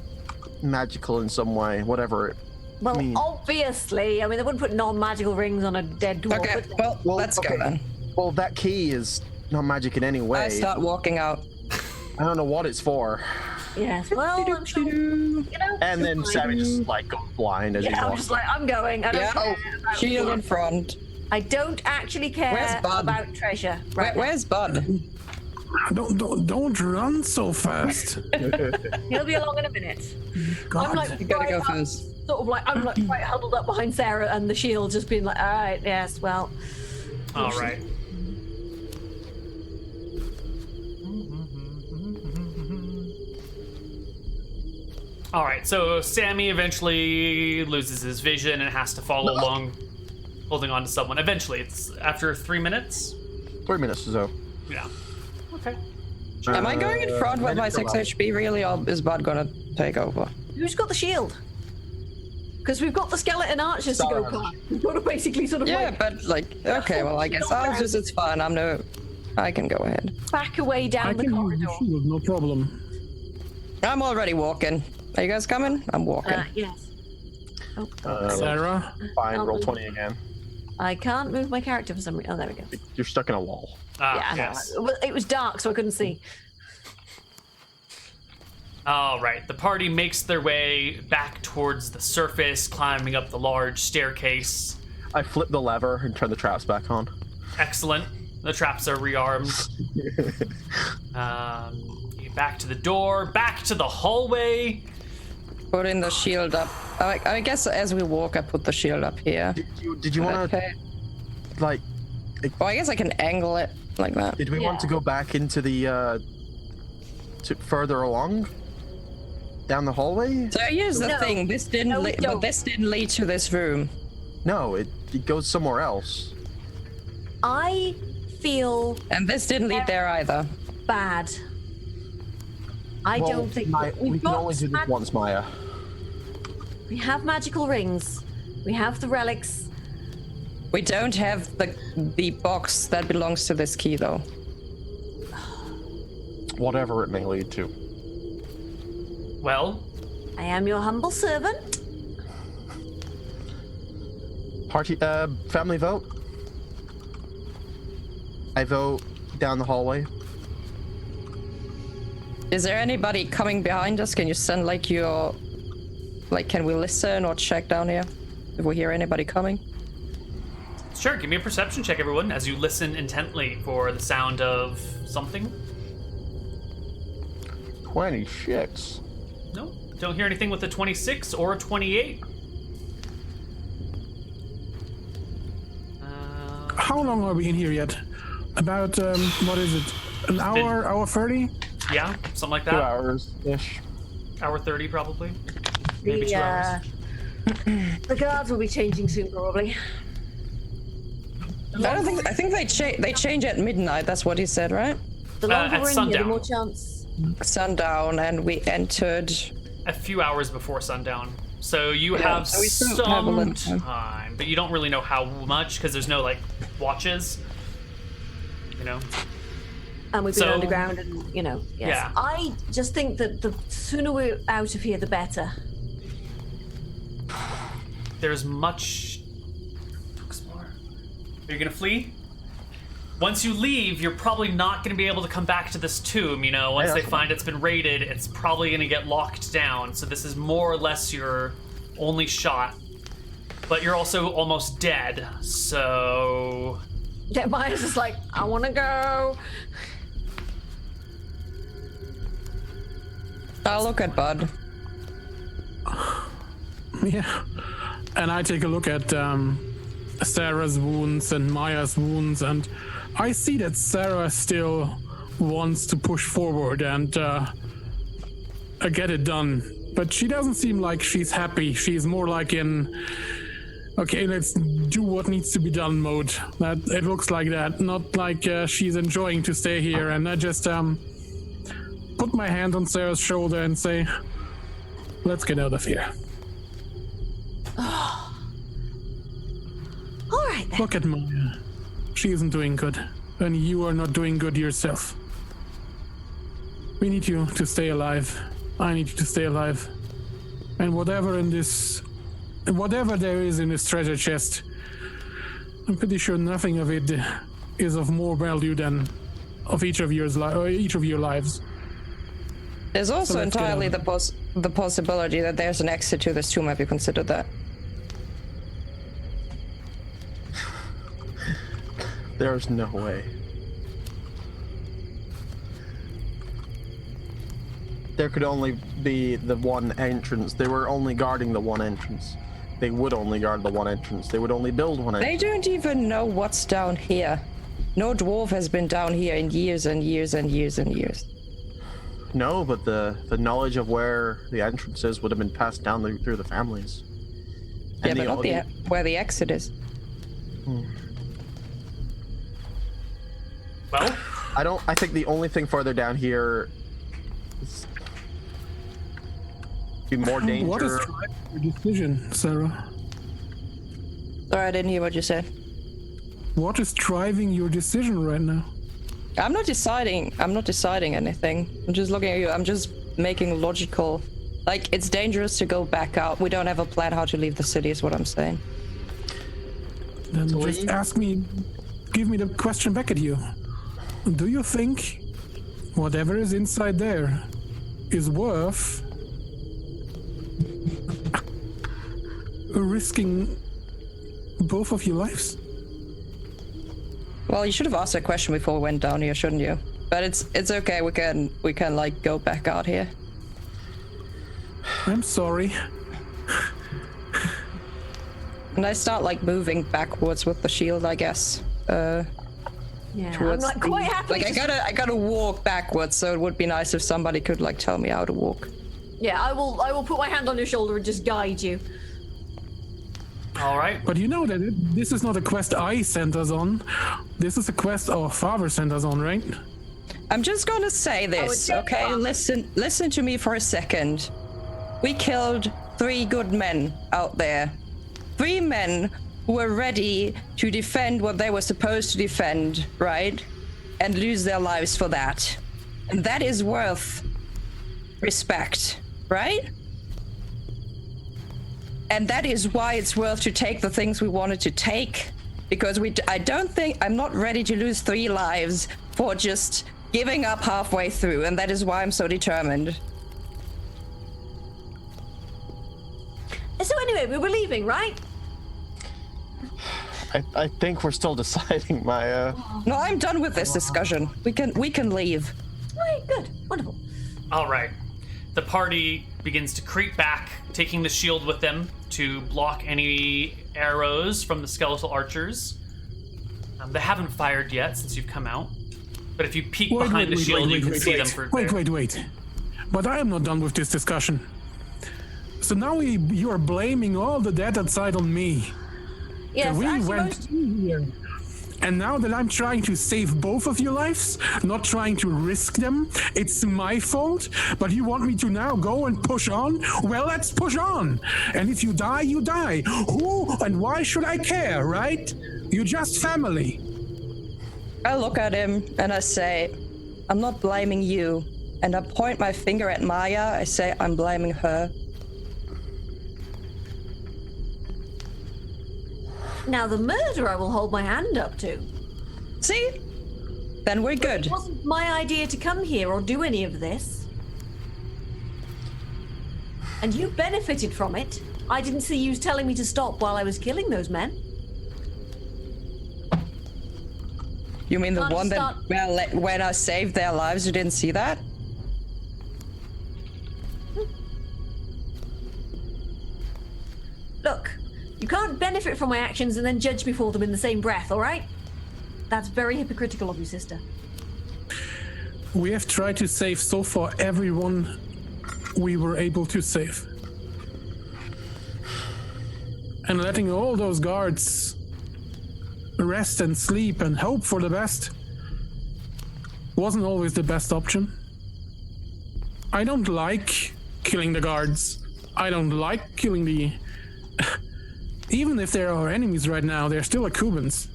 magical in some way. Whatever it Well, means. obviously. I mean, they wouldn't put non-magical rings on a dead dwarf. Okay, would they? well, let's go then. Well, that key is not magic in any way. I start walking out. I don't know what it's for. Yes. Well, I'm sure. You know. And then fine. Sammy just like goes blind as he Yeah, I'm walks. just like, I'm going. I don't Yeah. care about Shield in blood. front. I don't actually care Where's Bud? about treasure. Right. Where's Bud? Don't run so fast. He'll be along in a minute. God. I'm like, You gotta go right up, first. sort of like, I'm like quite huddled up behind Sarah and the shield, just being like, all right, yes, well. All right. All right, so Sammy eventually loses his vision and has to follow along, holding on to someone. Eventually, it's after 3 minutes. 3 minutes or so. Yeah. Okay. Am I going in front with my minute 6 for HP really, or is Bud gonna take over? Who's got the shield? Because we've got the skeleton archers to go past. We've got to basically sort of Yeah, but like, okay, well, I guess it's fine. I can go ahead. back away down I the can use corridor. the shield, no problem. I'm already walking. Are you guys coming? I'm walking. Yes. Oh, God. Sarah, Fine, roll 20 again. I can't move my character for some reason. Oh, there we go. You're stuck in a wall. Ah, Yeah, yes. well, it was dark, so I couldn't see. All right, the party makes their way back towards the surface, climbing up the large staircase. I flip the lever and turn the traps back on. Excellent. The traps are rearmed. You back to the door, back to the hallway. Putting the shield up. I guess as we walk, I put the shield up here. Did you want to, Okay. like, Well, I guess I can angle it like that. did we want to go back into the, further along? Down the hallway? So here's the No. thing. This didn't No, we but don't. this didn't lead to this room. No, it goes somewhere else. I feel And this didn't lead there either. bad. I Well, don't think we can only do this once, Maya. We have magical rings. We have the relics. We don't have the box that belongs to this key, though. Whatever it may lead to. Well, I am your humble servant. Family vote? I vote down the hallway. Is there anybody coming behind us? Can you send can we listen or check down here if we hear anybody coming? sure, give me a perception check, everyone, as you listen intently for the sound of something. 26. No, don't hear anything with a 26 or a 28. how long are we in here yet? About, what is it? An hour, hour 30? Yeah, something like 2 that. hours-ish. Hour 30, probably. Maybe 2 hours. The guards will be changing soon, probably. I think they change at midnight. That's what he said, right? The longer At we're in here, the sundown. more chance. Sundown, and we entered. A few hours before sundown. So you have so we still have a some little time. time, but you don't really know how much because there's no, like, watches. You know? And we've been So- underground and, yes. Yeah. I just think that the sooner we're out of here, the better. There's much to explore. Are you gonna flee? Once you leave, you're probably not gonna be able to come back to this tomb, once Yeah, they that's find it's been raided, it's probably gonna get locked down. So this is more or less your only shot. But you're also almost dead, so... Yeah, Maya's just like, I want to go. I'll look at Bud. Yeah. And I take a look at Sarah's wounds and Maya's wounds, and I see that Sarah still wants to push forward and get it done. But she doesn't seem like she's happy. She's more like in, okay, let's do what needs to be done mode. That it looks like that, not like she's enjoying to stay here. And I just put my hand on Sarah's shoulder and say, let's get out of here. All right, then. Look at Maya. She isn't doing good, and you are not doing good yourself. We need you to stay alive. I need you to stay alive. And whatever there is in this treasure chest, I'm pretty sure nothing of it is of more value than of each of your lives. There's also let's get entirely on. the possibility that there's an exit to this tomb. Have you considered that? There's no way. There could only be the one entrance. They were only guarding the one entrance. They would only guard the one entrance. They would only build one They entrance. don't even know what's down here. No dwarf has been down here in years and years and years and years. No, but the knowledge of where the entrance is would have been passed down through the families. Yeah, And but not the- where the exit is. Well, I think the only thing further down here is, Be more danger. What is driving your decision, Sarah? Sorry, I didn't hear what you said. What is driving your decision right now? I'm not deciding anything. I'm just looking at you. I'm just making logical. Like, it's dangerous to go back out. We don't have a plan how to leave the city, is what I'm saying. Then So just you- ask me, give me the question back at you. Do you think whatever is inside there is worth risking both of your lives? Well, you should have asked that question before we went down here, shouldn't you? But it's okay. We can like go back out here. I'm sorry. And I start like moving backwards with the shield, I guess. Yeah, I'm Towards not quite happy. Like I gotta walk backwards, so it would be nice if somebody could like tell me how to walk. Yeah, I will put my hand on your shoulder and just guide you. All right. But you know that this is not a quest I sent us on. This is a quest our father sent us on, right? I'm just gonna say this, dear okay? father. Listen to me for a second. We killed 3 good men out there. 3 men who were ready to defend what they were supposed to defend, right? And lose their lives for that. And that is worth respect, right? And that is why it's worth to take the things we wanted to take. Because I'm not ready to lose 3 lives for just giving up halfway through. And that is why I'm so determined. So anyway, we were leaving, right? I think we're still deciding, Maya. No, I'm done with this discussion. We can leave. Right, good, wonderful. All right. The party begins to creep back, taking the shield with them to block any arrows from the skeletal archers. They haven't fired yet since you've come out. But if you peek behind the shield, you can see them for Wait. But I am not done with this discussion. So now you are blaming all the dead outside on me. Yes, we actually, went in here. And now that I'm trying to save both of your lives, not trying to risk them, it's my fault. But you want me to now go and push on? Well, let's push on. And if you die, you die. Who and why should I care, right? You're just family. I look at him and I say, I'm not blaming you. And I point my finger at Maya. I say, I'm blaming her. now the murderer I will hold my hand up to. See? Then we're good. It wasn't my idea to come here or do any of this. And you benefited from it. I didn't see you telling me to stop while I was killing those men. You mean the Can't one that start- when I saved their lives, you didn't see that? Look, you can't benefit from my actions and then judge me for them in the same breath, all right? That's very hypocritical of you, sister. We have tried to save so far everyone we were able to save. And letting all those guards rest and sleep and hope for the best wasn't always the best option. I don't like killing the guards. I don't like killing the... Even if there are enemies right now, they're still Akubans.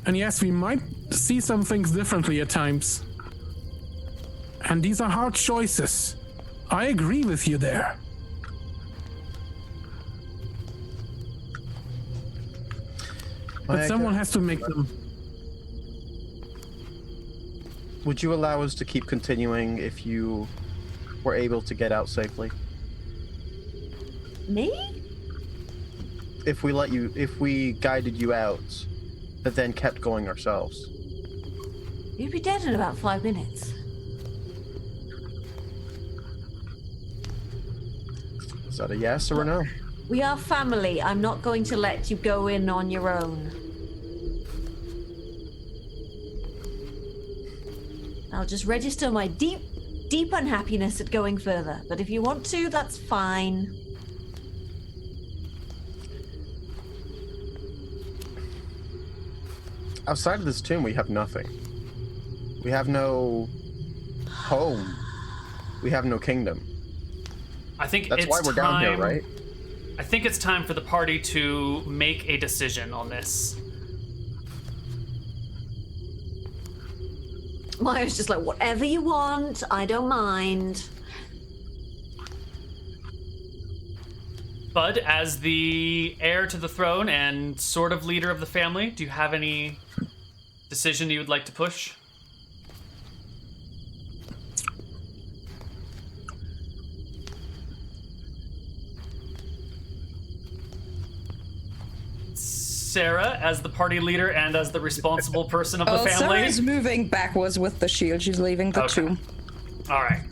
And yes, we might see some things differently at times. And these are hard choices. I agree with you there. But someone has to make them. Would you allow us to keep continuing if you were able to get out safely? Me? If we guided you out, but then kept going ourselves? You'd be dead in about 5 minutes. Is that a yes or a no? We are family. I'm not going to let you go in on your own. I'll just register my deep, deep unhappiness at going further. But if you want to, that's fine. Outside of this tomb, we have nothing. We have no home. We have no kingdom. I think That's it's why we're down here, time- right? I think it's time for the party to make a decision on this. Maya's just like, whatever you want, I don't mind. Bud, as the heir to the throne and sort of leader of the family, do you have any decision you would like to push? Sarah, as the party leader and as the responsible person of the family. Sarah's moving backwards with the shield. She's leaving the Okay. tomb. All right.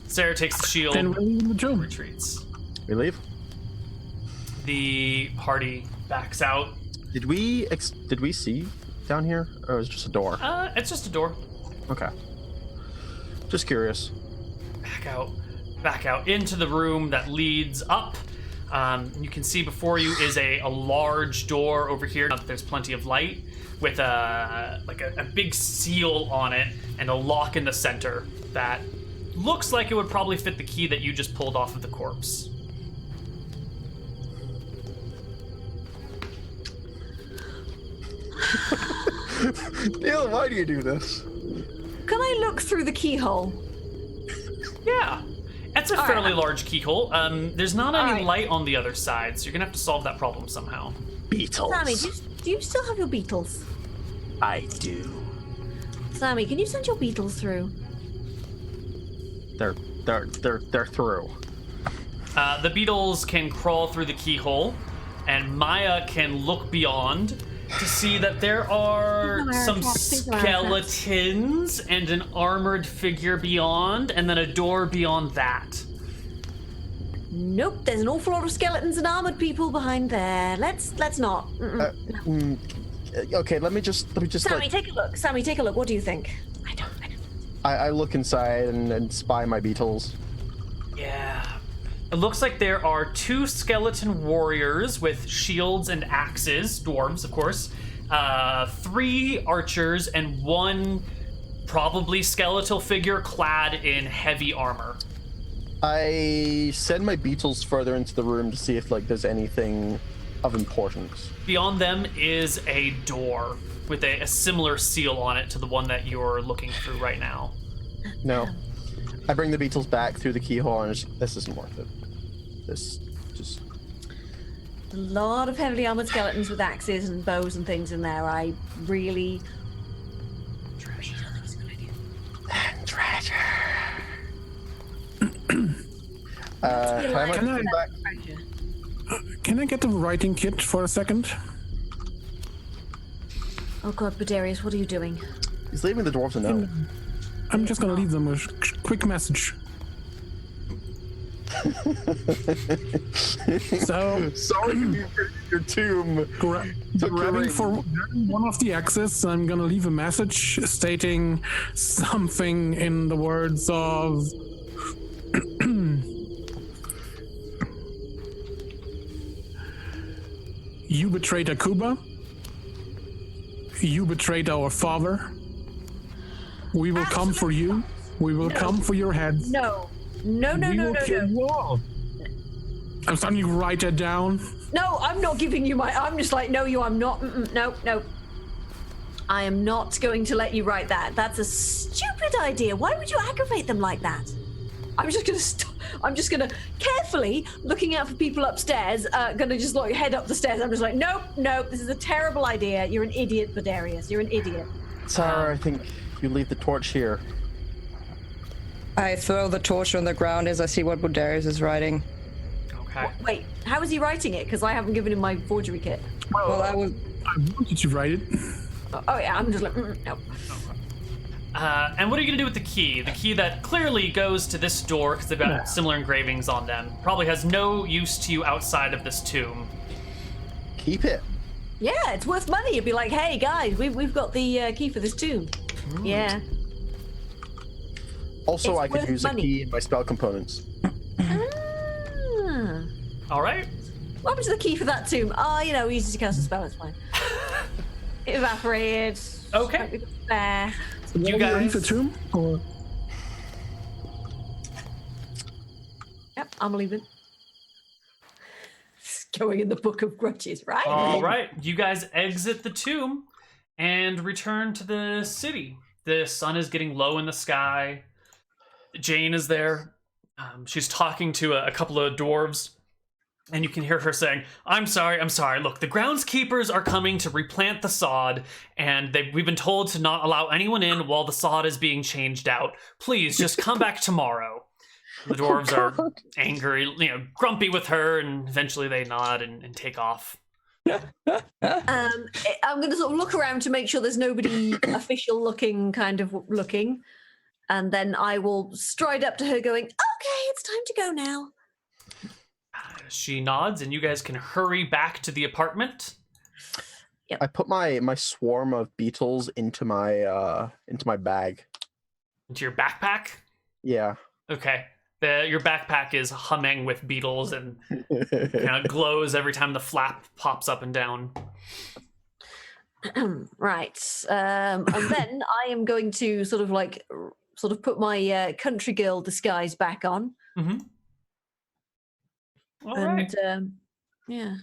Sarah takes the shield, Then we're leaving the tomb. retreats. We leave? The party backs out. Did we see down here? Or was it just a door? It's just a door. Okay. Just curious. Back out into the room that leads up. You can see before you is a large door over here. There's plenty of light with a big seal on it and a lock in the center that looks like it would probably fit the key that you just pulled off of the corpse. Neal, why do you do this? Can I look through the keyhole? Yeah. It's a All fairly right. large keyhole. There's not All any right. light on the other side, so you're gonna have to solve that problem somehow. Beetles. Sammy, do you still have your beetles? I do. Sammy, can you send your beetles through? They're through. The beetles can crawl through the keyhole, and Maya can look beyond to see that there are These are some traps, these are our traps. skeletons and an armored figure beyond, and then a door beyond that. Nope, there's an awful lot of skeletons and armored people behind there. Let's not. Okay, let me just Sammy, take a look. Sammy, take a look. What do you think? I don't. I look inside and spy my beetles. Yeah. It looks like there are 2 skeleton warriors with shields and axes, dwarves, of course, 3 archers, and 1 probably skeletal figure clad in heavy armor. I send my beetles further into the room to see if there's anything of importance. Beyond them is a door with a similar seal on it to the one that you're looking through right now. No. I bring the beetles back through the keyhole and this isn't worth it. This just... A lot of heavily armored skeletons with axes and bows and things in there. I really don't think it's a good idea. Treasure. Can I have my Can I- beetles back? Can I get the writing kit for a second? Oh god, Badarius, what are you doing? He's leaving the dwarves a note. I'm just gonna leave them a quick message. So, Sorry to be your tomb. Took your grabbing ring. for one of the axes, I'm gonna leave a message stating something in the words of you betrayed Akuban. You betrayed our father. We will come for you. We will come for your heads. No, We will kill you all. I'm starting you write that down. No, I'm not giving you my. I'm just like, no, I'm not. No. I am not going to let you write that. That's a stupid idea. Why would you aggravate them like that? I'm just gonna stop. I'm just gonna carefully looking out for people upstairs. Gonna just head up the stairs. I'm just like, nope. This is a terrible idea. You're an idiot, Badarius. You're an idiot. Sarah, I think you leave the torch here. I throw the torch on the ground as I see what Budarius is writing. Okay. Wait, how is he writing it? Because I haven't given him my forgery kit. Well, I will. I wanted to write it. Oh yeah, I'm just like, no. And what are you gonna do with the key? The key that clearly goes to this door because they've got similar engravings on them. Probably has no use to you outside of this tomb. Keep it. Yeah, it's worth money. You'd be like, hey guys, we've got the key for this tomb. Yeah. Also, It's I could worth use money. a key in my spell components. Ah. All right. What happened to the key for that tomb? Oh, we used it to cast a spell. It's fine. It evaporated. Okay. There. You Leave the guys, tomb? Or I'm leaving. It's going in the book of grudges, right? All right, you guys exit the tomb and return to the city. The sun is getting low in the sky. Jane is there. She's talking to a couple of dwarves, and you can hear her saying, I'm sorry. Look, the groundskeepers are coming to replant the sod, and we've been told to not allow anyone in while the sod is being changed out. Please, just come back tomorrow. The dwarves are angry, grumpy with her, and eventually they nod and take off. I'm going to sort of look around to make sure there's nobody official looking, and then I will stride up to her going, okay, it's time to go now. She nods, and you guys can hurry back to the apartment. I put my swarm of beetles into my bag. Into your backpack? Yeah. Okay. Your backpack is humming with beetles and kind of glows every time the flap pops up and down. Right. And then I am going to sort of put my country girl disguise back on. Mm-hmm. All right. Yeah.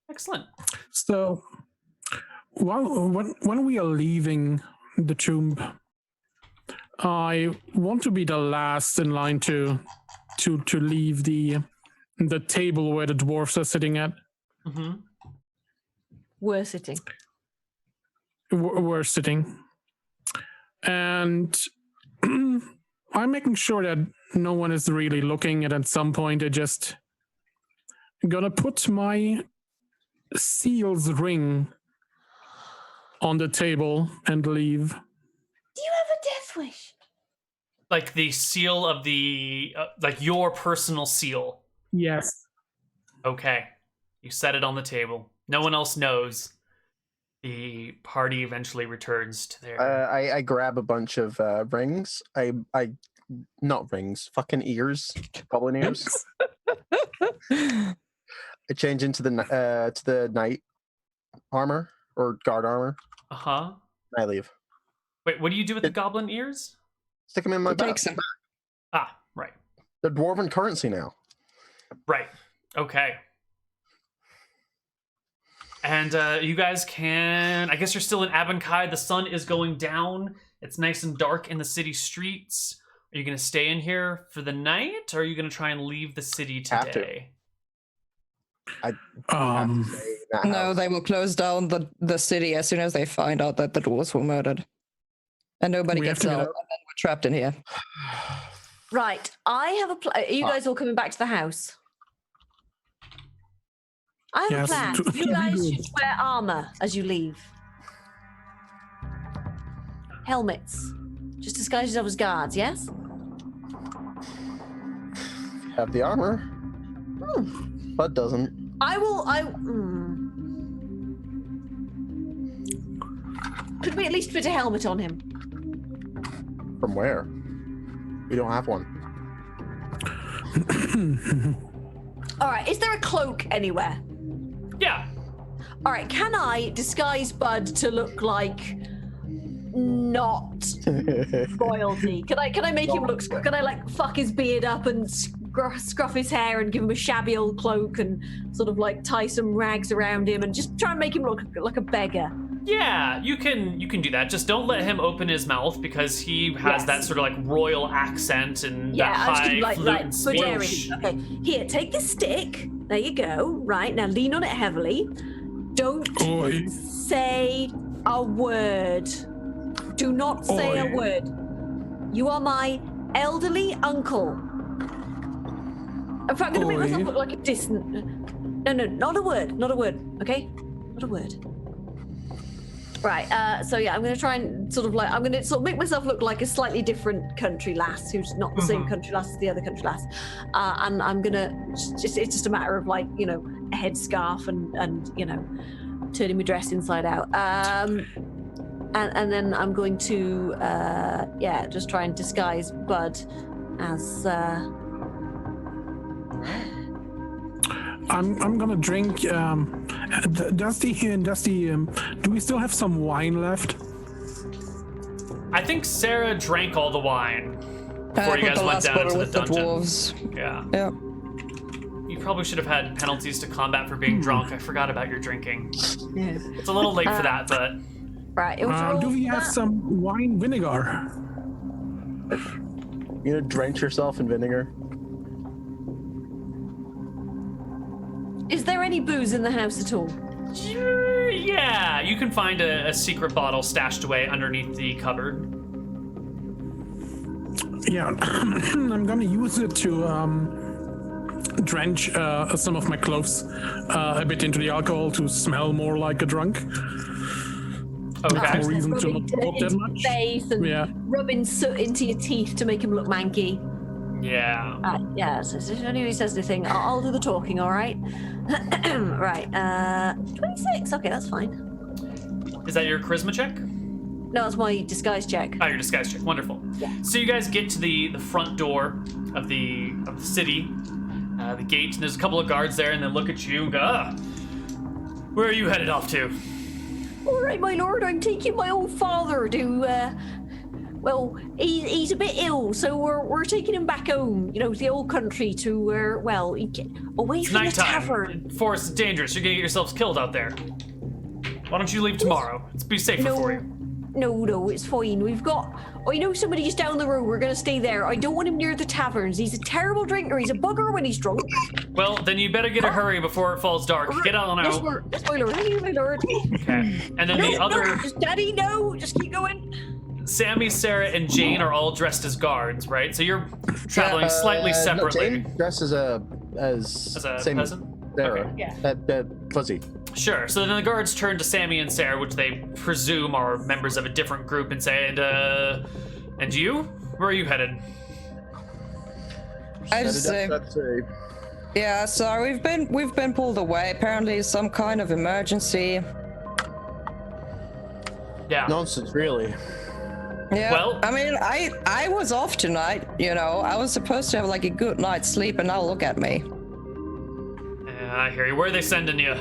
Excellent. So, when we are leaving the tomb, I want to be the last in line to leave the table where the dwarfs are sitting at. Mm-hmm. We're sitting. We're sitting. And I'm making sure that no one is really looking, and at some point I just gonna put my seal's ring on the table and leave. Do you have a death wish? Like the seal of the, like your personal seal. Yes. Okay. You set it on the table. No one else knows. The party eventually returns to their... I grab a bunch of rings. Not rings, fucking ears. Goblin ears. I change into the knight armor, or guard armor. Uh-huh. I leave. Wait, what do you do with the goblin ears? Stick them in my bag. Ah, right. They're dwarven currency now. Right. Okay. And you guys can... I guess you're still in Abankai. The sun is going down. It's nice and dark in the city streets. Are you going to stay in here for the night, or are you going to try and leave the city today? No, they will close down the city as soon as they find out that the dwarves were murdered. And nobody gets out, and then we're trapped in here. Right. I have a plan. Are you guys all coming back to the house? I have a plan. You guys should wear armor as you leave. Helmets. Just disguise yourself as guards, yes? Have the armor. Bud doesn't. Could we at least put a helmet on him? From where? We don't have one. All right. Is there a cloak anywhere? Yeah. All right. Can I disguise Bud to look like not royalty? Can I make him look? Can I like fuck his beard up and scruff his hair and give him a shabby old cloak and sort of like tie some rags around him and just try and make him look like a beggar? Yeah, you can do that. Just don't let him open his mouth because he has that sort of like royal accent and that high fluent speech. Okay, here, take this stick. There you go. Right, now lean on it heavily. Don't say a word. Do not say a word. You are my elderly uncle. In fact, I'm going to make myself look like a distant... No, not a word. Not a word, okay? Not a word. Right, so yeah, I'm going to try and sort of like... I'm going to sort of make myself look like a slightly different country lass who's not the same country lass as the other country lass. And I'm going to... It's just a matter of like, a headscarf and turning my dress inside out. And then I'm going to, just try and disguise Bud as... I'm gonna drink. Dusty, do we still have some wine left? I think Sarah drank all the wine before you guys went down into the dungeon. Dwarves. Yeah. Yeah. probably should have had penalties to combat for being drunk. I forgot about your drinking. Yeah. It's a little late for that, but Right. It was Do we have that. some wine vinegar? You gonna drench yourself in vinegar? Is there any booze in the house at all? sure, yeah, you can find a secret bottle stashed away underneath the cupboard. Yeah, I'm gonna use it to drench some of my clothes a bit into the alcohol to smell more like a drunk. Okay. No reason to Rubbing not talk into that your much. face and Yeah. rubbing soot into your teeth to make him look manky. Yeah. Yeah, so if anybody says anything, I'll do the talking, alright? Right, 26, okay, that's fine. Is that your charisma check? No, it's my disguise check. Oh, your disguise check. Wonderful. So you guys get to the front door of the city, the gate, and there's a couple of guards there, and they look at you and go, where are you headed off to? Alright, my lord, I'm taking my old father to, well, he's a bit ill, so we're taking him back home, you know, to the old country to where, well, he get away It's from the tavern. nighttime. Forest is dangerous. You're gonna get yourselves killed out there. Why don't you leave tomorrow? It's be safer for you. No, it's fine. I know somebody just down the road. We're gonna stay there. I don't want him near the taverns. He's a terrible drinker. He's a bugger when he's drunk. Well, then you better get a hurry before it falls dark. Get on Yes, out. yes, my lord. Thank you, my lord. Okay. And then the other, Daddy, no. Just keep going. Sammy, Sarah, and Jane are all dressed as guards, right? So you're traveling slightly separately. No, Jane dressed as a same as peasant? Sarah. Okay. Yeah. Fuzzy. Sure. So then the guards turn to Sammy and Sarah, which they presume are members of a different group, and say, and you? Where are you headed? I just say, yeah, so we've been pulled away. Apparently, some kind of emergency. Yeah. Nonsense, really. Yeah. Well- I mean, I was off tonight. You know, I was supposed to have like a good night's sleep, and now look at me. Yeah, I hear you. Where are they sending you?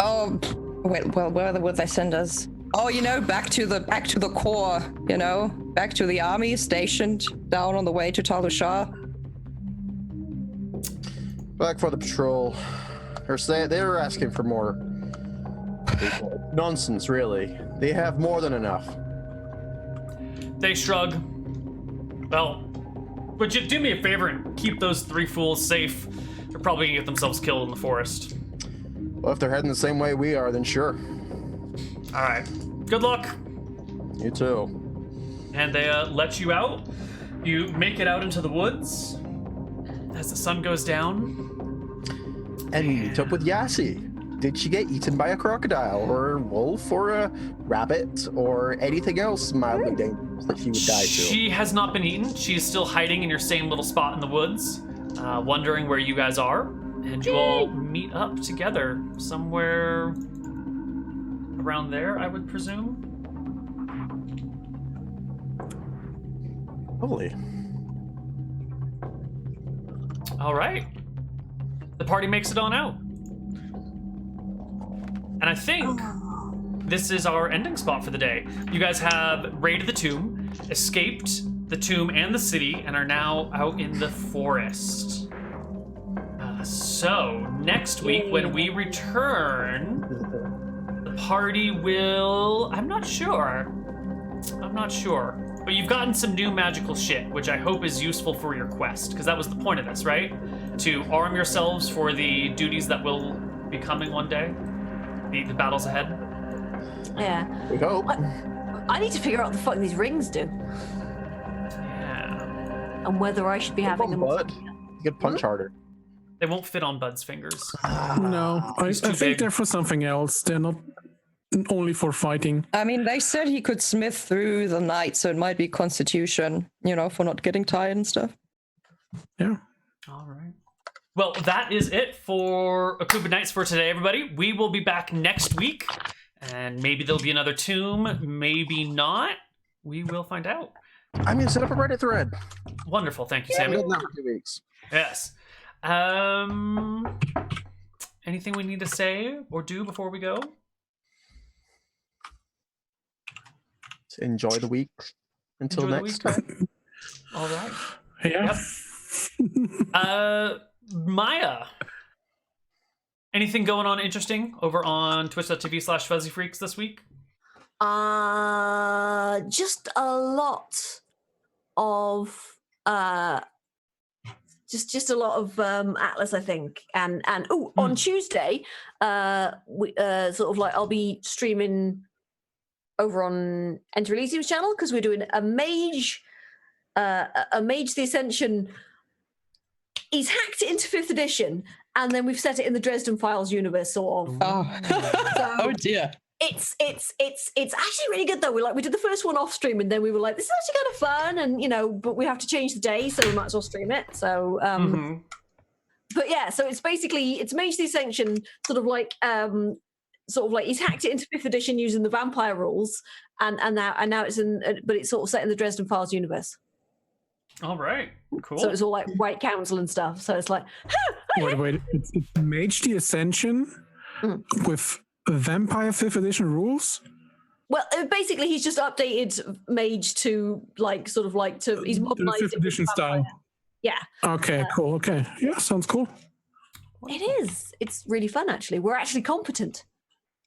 Oh, wait. Well, where would they send us? Oh, you know, back to the core. You know, back to the army stationed down on the way to Talusha. Back for the patrol. They were asking for more people. Nonsense, really. They have more than enough. They shrug. Well, would you do me a favor and keep those three fools safe? They're probably gonna get themselves killed in the forest. Well, if they're heading the same way we are, then sure. All right. Good luck. You too. And they let you out. You make it out into the woods as the sun goes down. And you meet up with Yassi. Did she get eaten by a crocodile, or a wolf, or a rabbit, or anything else mildly dangerous that she would die to? She has not been eaten. She's still hiding in your same little spot in the woods, wondering where you guys are. And you all meet up together somewhere around there, I would presume. Holy. All right. The party makes it on out. And I think this is our ending spot for the day. You guys have raided the tomb, escaped the tomb and the city, and are now out in the forest. So, next week when we return, the party will... I'm not sure. But you've gotten some new magical shit, which I hope is useful for your quest, because that was the point of this, right? To arm yourselves for the duties that will be coming one day. The battles ahead. Yeah. We hope. I need to figure out what the fuck these rings do. Yeah. And whether I should be having them. Bud. You could punch harder. They won't fit on Bud's fingers. No, I He's too think big. they're for something else. They're not only for fighting. I mean, they said he could smith through the night, so it might be constitution, you know, for not getting tired and stuff. Yeah. All right. Well, that is it for Akuban Nights for today, everybody. We will be back next week, and maybe there'll be another tomb, maybe not. We will find out. I'm gonna set up a Reddit thread. Wonderful. Thank you, I've Sammy. done that for 2 weeks. Yes. Anything we need to say or do before we go? Enjoy the week until Enjoy the next week. time. All right. Yeah. Yep. Maya. Anything going on interesting over on twitch.tv/fuzzyfreaks this week? Just a lot of just a lot of Atlas, I think, and on Tuesday, we sort of like I'll be streaming over on Enter Elysium's channel because we're doing a Mage the Ascension. He's hacked it into 5th edition, and then we've set it in the Dresden Files universe, sort of. Oh, oh dear. It's actually really good though. We did the first one off stream, and then we were like, this is actually kind of fun, and but we have to change the day, so we might as well stream it. So but yeah, so it's Mage the Ascension, sort of like he's hacked it into 5th edition using the vampire rules, and now it's but it's sort of set in the Dresden Files universe. All right, cool. So it's all like White Council and stuff. So it's like, Wait, it's Mage the Ascension with vampire 5th edition rules? Well, basically, he's just updated Mage to he's modernized 5th edition style. Yeah. Okay, cool. Okay, yeah, sounds cool. It is. It's really fun, actually. We're actually competent.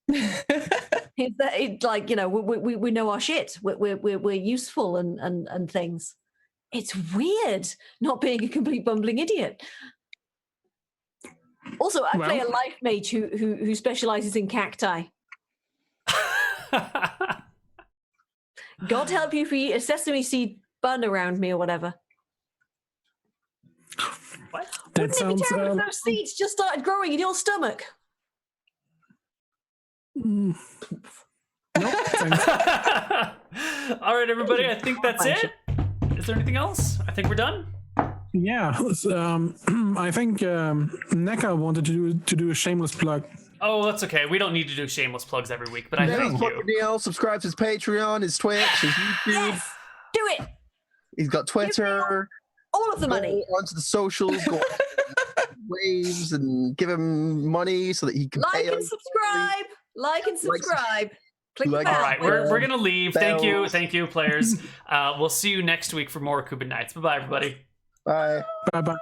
We know our shit. We're useful and things. It's weird not being a complete bumbling idiot. Also, I play a life mage who specializes in cacti. God help you if you eat a sesame seed bun around me or whatever. What? That Wouldn't it be sounds. terrible if those seeds just started growing in your stomach? Nope, thanks. All right, everybody. I think that's it. Is there anything else? I think we're done. Yeah, I think Neka wanted to do a shameless plug. Oh, that's okay. We don't need to do shameless plugs every week, but I thank you. Neal, subscribe to his Patreon, his Twitch, his YouTube. Yes, do it. He's got Twitter. All of the money. Go onto the socials, go on waves, and give him money so that he can pay us. Like and subscribe. Click the bell. All right, we're gonna leave. Thank you, players. We'll see you next week for more Akuban Nights. Bye, everybody. Bye. Bye bye.